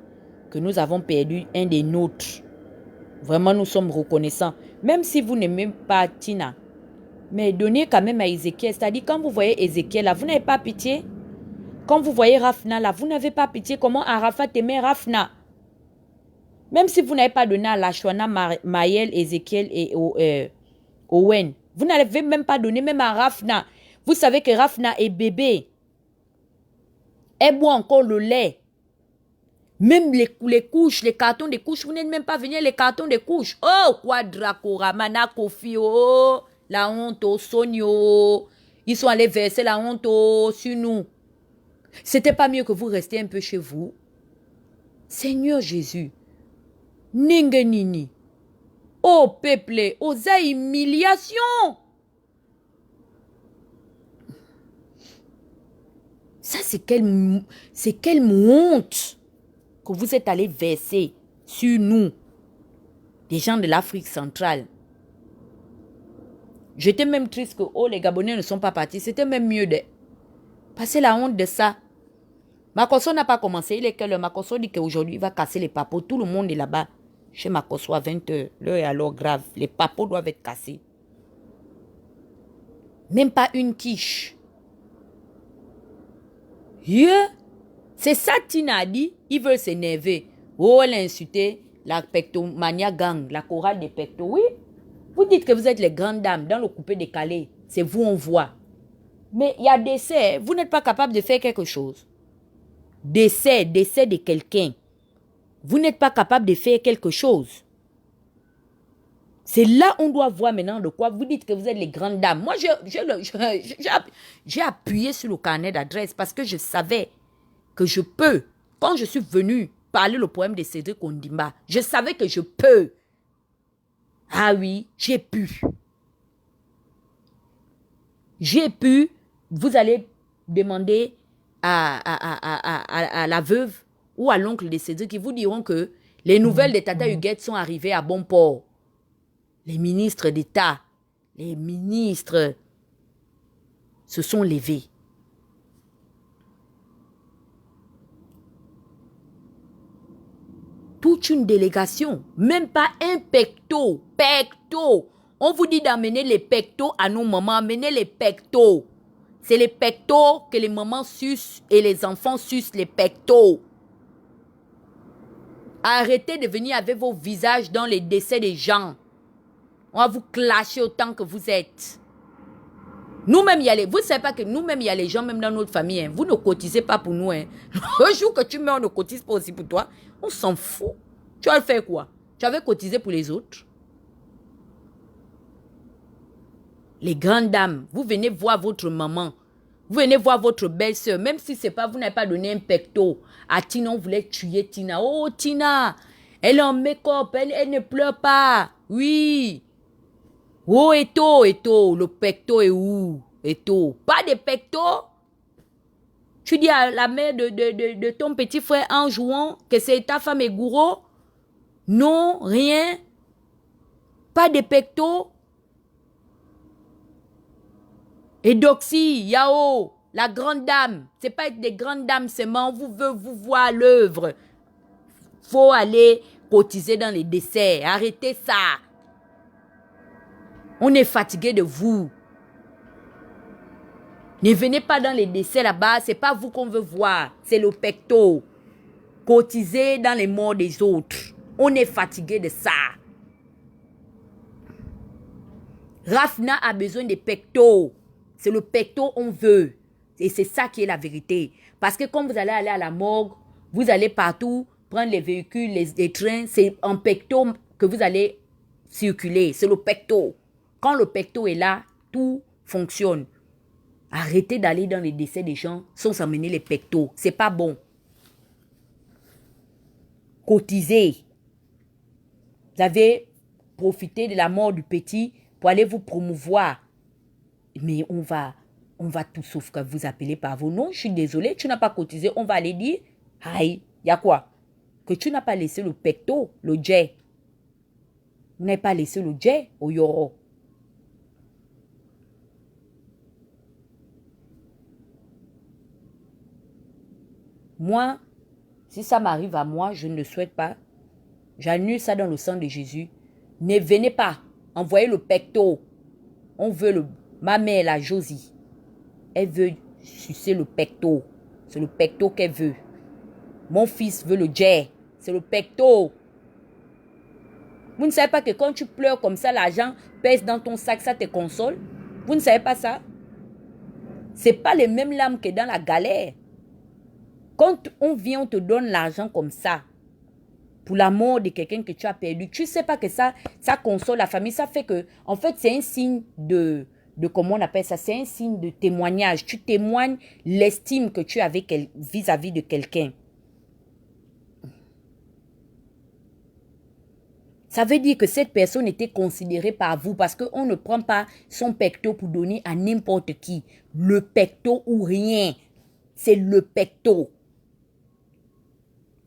A: que nous avons perdu un des nôtres. Vraiment, nous sommes reconnaissants. Même si vous n'aimez pas Tina, mais donnez quand même à Ézéchiel. C'est-à-dire, quand vous voyez Ézéchiel là, vous n'avez pas pitié. Quand vous voyez Rafna là, vous n'avez pas pitié. Comment Arafat aimait Rafna? Même si vous n'avez pas donné à Lashwana, Maël, Ézéchiel et Owen, vous n'avez même pas donné même à Rafna. Vous savez que Rafna est bébé. Elle boit encore le lait. Même les couches, les cartons de couches, vous n'êtes même pas venus les cartons de couches. Oh, Quadracora, Mana, Kofi, oh, la honte, oh, Sonio. Ils sont allés verser la honte oh, sur nous. C'était pas mieux que vous restiez un peu chez vous. Seigneur Jésus. Ningenini. Oh, peuple, aux humiliations. Ça, c'est quelle honte que vous êtes allé verser sur nous, des gens de l'Afrique centrale. J'étais même triste que les Gabonais ne sont pas partis. C'était même mieux de passer la honte de ça. Makosso n'a pas commencé. Il est quelle heure? Makosso dit qu'aujourd'hui, il va casser les papeaux. Tout le monde est là-bas. Chez Makosso à 20 h. L'heure est alors grave. Les papeaux doivent être cassés. Même pas une quiche. Yeah. C'est ça Tina a dit. Ils veulent s'énerver. Oh, elle a insulté la pectomania gang, la chorale des pectos. Oui. Vous dites que vous êtes les grandes dames dans le coupé décalé. C'est vous, on voit. Mais il y a décès. Vous n'êtes pas capable de faire quelque chose. Décès de quelqu'un. Vous n'êtes pas capable de faire quelque chose. C'est là on doit voir maintenant de quoi vous dites que vous êtes les grandes dames. Moi, j'ai appuyé sur le carnet d'adresse parce que je savais que je peux. Quand je suis venue parler le poème de Cédric Ondimba, je savais que je peux. Ah oui, j'ai pu. J'ai pu. Vous allez demander à la veuve ou à l'oncle de Cédric qui vous diront que les nouvelles de Tata Huguette sont arrivées à bon port. Les ministres d'État, les ministres se sont levés. Toute une délégation, même pas un pecto. On vous dit d'amener les pectos à nos mamans, amenez les pectos. C'est les pectos que les mamans sucent et les enfants sucent les pectos. Arrêtez de venir avec vos visages dans les décès des gens. On va vous clasher autant que vous êtes. Nous-mêmes, vous ne savez pas que nous-mêmes, il y a les gens, même dans notre famille. Hein, vous ne cotisez pas pour nous. Hein. Le jour que tu meurs, on ne cotise pas aussi pour toi. On s'en fout. Tu vas le faire quoi? Tu avais cotisé pour les autres. Les grandes dames, vous venez voir votre maman. Vous venez voir votre belle-sœur. Même si c'est pas, vous n'avez pas donné un pecto. À Tina, on voulait tuer Tina. Oh, Tina, elle est en make-up, elle ne pleure pas. Oui. Oh, Eto, le pecto est où? Eto, pas de pecto? Tu dis à la mère de ton petit frère en jouant que c'est ta femme est gourou? Non, rien. Pas de pecto? Et Doxy, Yao, la grande dame. C'est pas être des grandes dames seulement. On veut vous voir à l'œuvre. Faut aller cotiser dans les desserts. Arrêtez ça. On est fatigué de vous. Ne venez pas dans les décès là-bas. C'est pas vous qu'on veut voir. C'est le pecto. Cotiser dans les morts des autres. On est fatigué de ça. Rafna a besoin de pecto. C'est le pecto on veut. Et c'est ça qui est la vérité. Parce que quand vous allez aller à la morgue, vous allez partout prendre les véhicules, les trains. C'est en pecto que vous allez circuler. C'est le pecto. Quand le pecto est là, tout fonctionne. Arrêtez d'aller dans les décès des gens sans amener les pectos. C'est pas bon. Cotisez. Vous avez profité de la mort du petit pour aller vous promouvoir. Mais on va tout sauf que vous appelez par vos noms. Je suis désolée, tu n'as pas cotisé. On va aller dire, aïe, il y a quoi? Que tu n'as pas laissé le pecto, le jet. Vous n'avez pas laissé le jet au yoro. Moi, si ça m'arrive à moi, je ne le souhaite pas. J'annule ça dans le sang de Jésus. Ne venez pas. Envoyez le pecto. On veut ma mère, la Josie. Elle veut sucer le pecto. C'est le pecto qu'elle veut. Mon fils veut le jet. C'est le pecto. Vous ne savez pas que quand tu pleures comme ça, l'argent pèse dans ton sac, ça te console? Vous ne savez pas ça? Ce n'est pas les mêmes larmes que dans la galère. Quand on vient, on te donne l'argent comme ça, pour la mort de quelqu'un que tu as perdu, tu ne sais pas que ça console la famille. Ça fait que, en fait, c'est un signe de comment on appelle ça, c'est un signe de témoignage. Tu témoignes l'estime que tu avais vis-à-vis de quelqu'un. Ça veut dire que cette personne était considérée par vous parce qu'on ne prend pas son pecto pour donner à n'importe qui. Le pecto ou rien.
B: C'est le pecto.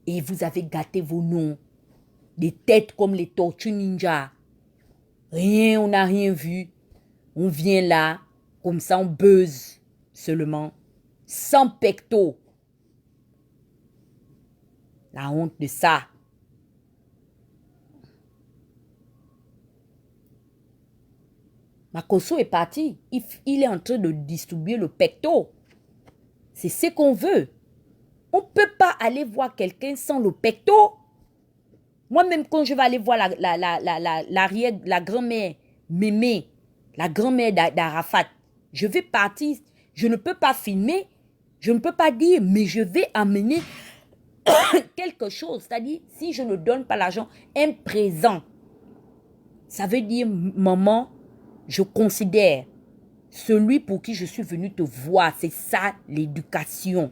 B: Et vous avez gâté vos noms. Des têtes comme les tortues ninja. Rien, on n'a rien vu. On vient là, comme ça on buzz seulement. Sans pecto. La honte de ça. Makosso est parti. Il est en train de distribuer le pecto. C'est ce qu'on veut. On ne peut pas aller voir quelqu'un sans le pecto. Moi-même, quand je vais aller voir la grand-mère Mémé, la grand-mère d'Arafat, je vais partir. Je ne peux pas filmer. Je ne peux pas dire, mais je vais amener quelque chose. C'est-à-dire, si je ne donne pas l'argent, un présent. Ça veut dire, maman, je considère celui pour qui je suis venu te voir. C'est ça l'éducation.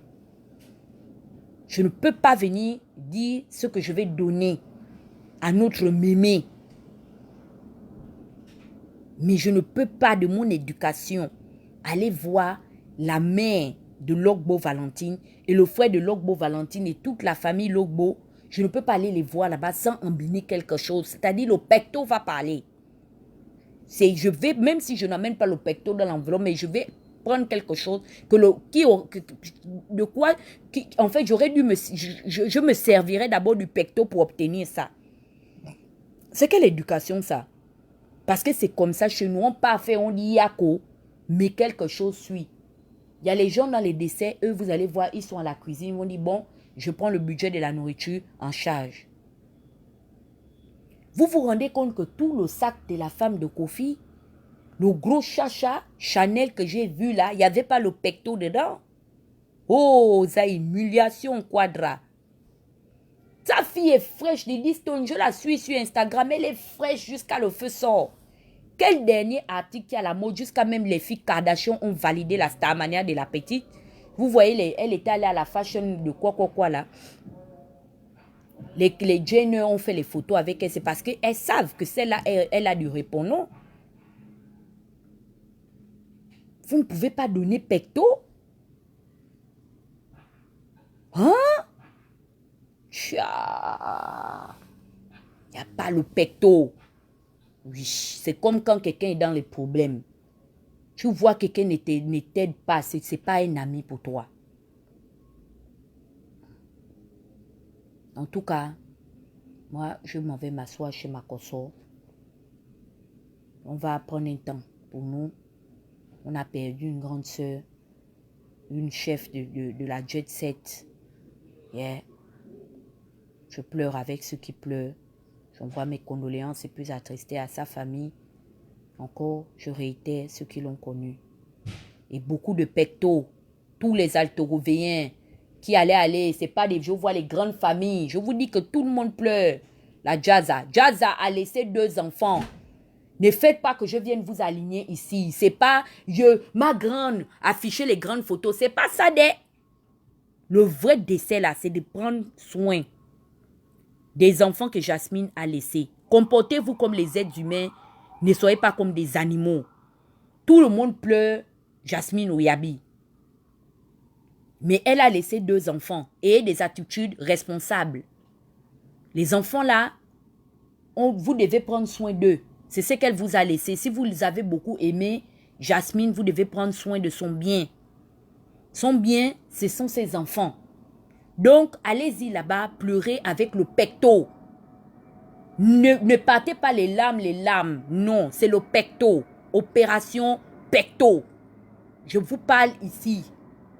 B: Je ne peux pas venir dire ce que je vais donner à notre mémé. Mais je ne peux pas de mon éducation aller voir la mère de Logbo Valentine et le frère de Logbo Valentine et toute la famille Logbo. Je ne peux pas aller les voir là-bas sans embiner quelque chose. C'est-à-dire le pecto va parler. Je vais, même si je n'amène pas le pecto dans l'enveloppe, mais je vais prendre quelque chose en fait, j'aurais dû je me servirais d'abord du pecto pour obtenir ça. C'est quelle éducation ça? Parce que c'est comme ça chez nous, on pas fait, on dit yako, mais quelque chose suit. Il y a les gens dans les desserts, eux, vous allez voir, ils sont à la cuisine, ils vont dire, bon, je prends le budget de la nourriture en charge. Vous vous rendez compte que tout le sac de la femme de Kofi, le gros chacha Chanel que j'ai vu là, il n'y avait pas le pecto dedans. Oh, ça humiliation quadra. Sa fille est fraîche de 10 tonnes, je la suis sur Instagram, elle est fraîche jusqu'à le feu sort. Quel dernier article qui a la mode, jusqu'à même les filles Kardashian ont validé la star manière de la petite. Vous voyez, elle était allée à la fashion de quoi là. Les Jenner ont fait les photos avec elle, c'est parce qu'elles savent que celle-là, elle a du répondant. Vous ne pouvez pas donner pecto? Hein? Il n'y a pas le pecto. Oui, c'est comme quand quelqu'un est dans les problèmes. Tu vois quelqu'un ne t'aide pas, ce n'est pas un ami pour toi. En tout cas, moi, je m'en vais m'asseoir chez ma consort. On va prendre un temps pour nous. On a perdu une grande sœur, une chef de la jet set. Yeah. Je pleure avec ceux qui pleurent. J'envoie mes condoléances et plus attristé à sa famille. Encore, je réitère ceux qui l'ont connu. Et beaucoup de pectos, tous les altorouvéens qui allaient aller, c'est pas des... Je vois les grandes familles. Je vous dis que tout le monde pleure. La Jaza. Jaza a laissé 2 enfants. Ne faites pas que je vienne vous aligner ici. C'est pas ma grande, afficher les grandes photos. C'est pas ça Le vrai décès là, c'est de prendre soin des enfants que Jasmine a laissés. Comportez-vous comme les êtres humains. Ne soyez pas comme des animaux. Tout le monde pleure Jasmine Ouyabi. Mais elle a laissé 2 enfants et des attitudes responsables. Les enfants là, vous devez prendre soin d'eux. C'est ce qu'elle vous a laissé. Si vous les avez beaucoup aimés, Jasmine, vous devez prendre soin de son bien. Son bien, ce sont ses enfants. Donc, allez-y là-bas, pleurez avec le pecto. Ne partez pas les larmes. Non, c'est le pecto. Opération pecto. Je vous parle ici.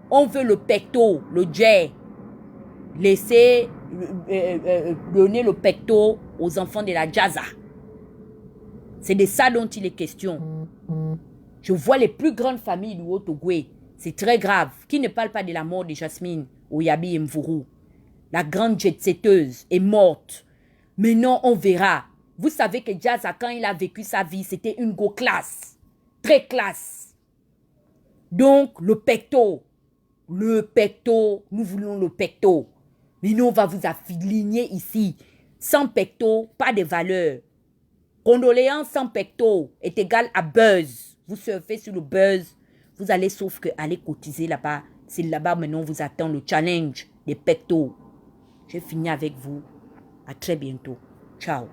B: On veut le pecto, le jet. Laissez donner le pecto aux enfants de la Jaza. C'est de ça dont il est question. Je vois les plus grandes familles du Haut-Ogoué. C'est très grave. Qui ne parle pas de la mort de Jasmine Ouyabi et Mvourou? La grande jet-setteuse est morte. Mais non, on verra. Vous savez que Jaza, quand il a vécu sa vie, c'était une go classe. Très classe. Donc, le pecto. Le pecto. Nous voulons le pecto. Mais nous, on va vous aligner ici. Sans pecto, pas de valeur. Condoléances sans pecto est égal à buzz. Vous surfez sur le buzz. Vous allez sauf que aller cotiser là-bas C'est là-bas maintenant on vous attend le challenge des pectos. J'ai fini avec vous. À très bientôt. Ciao.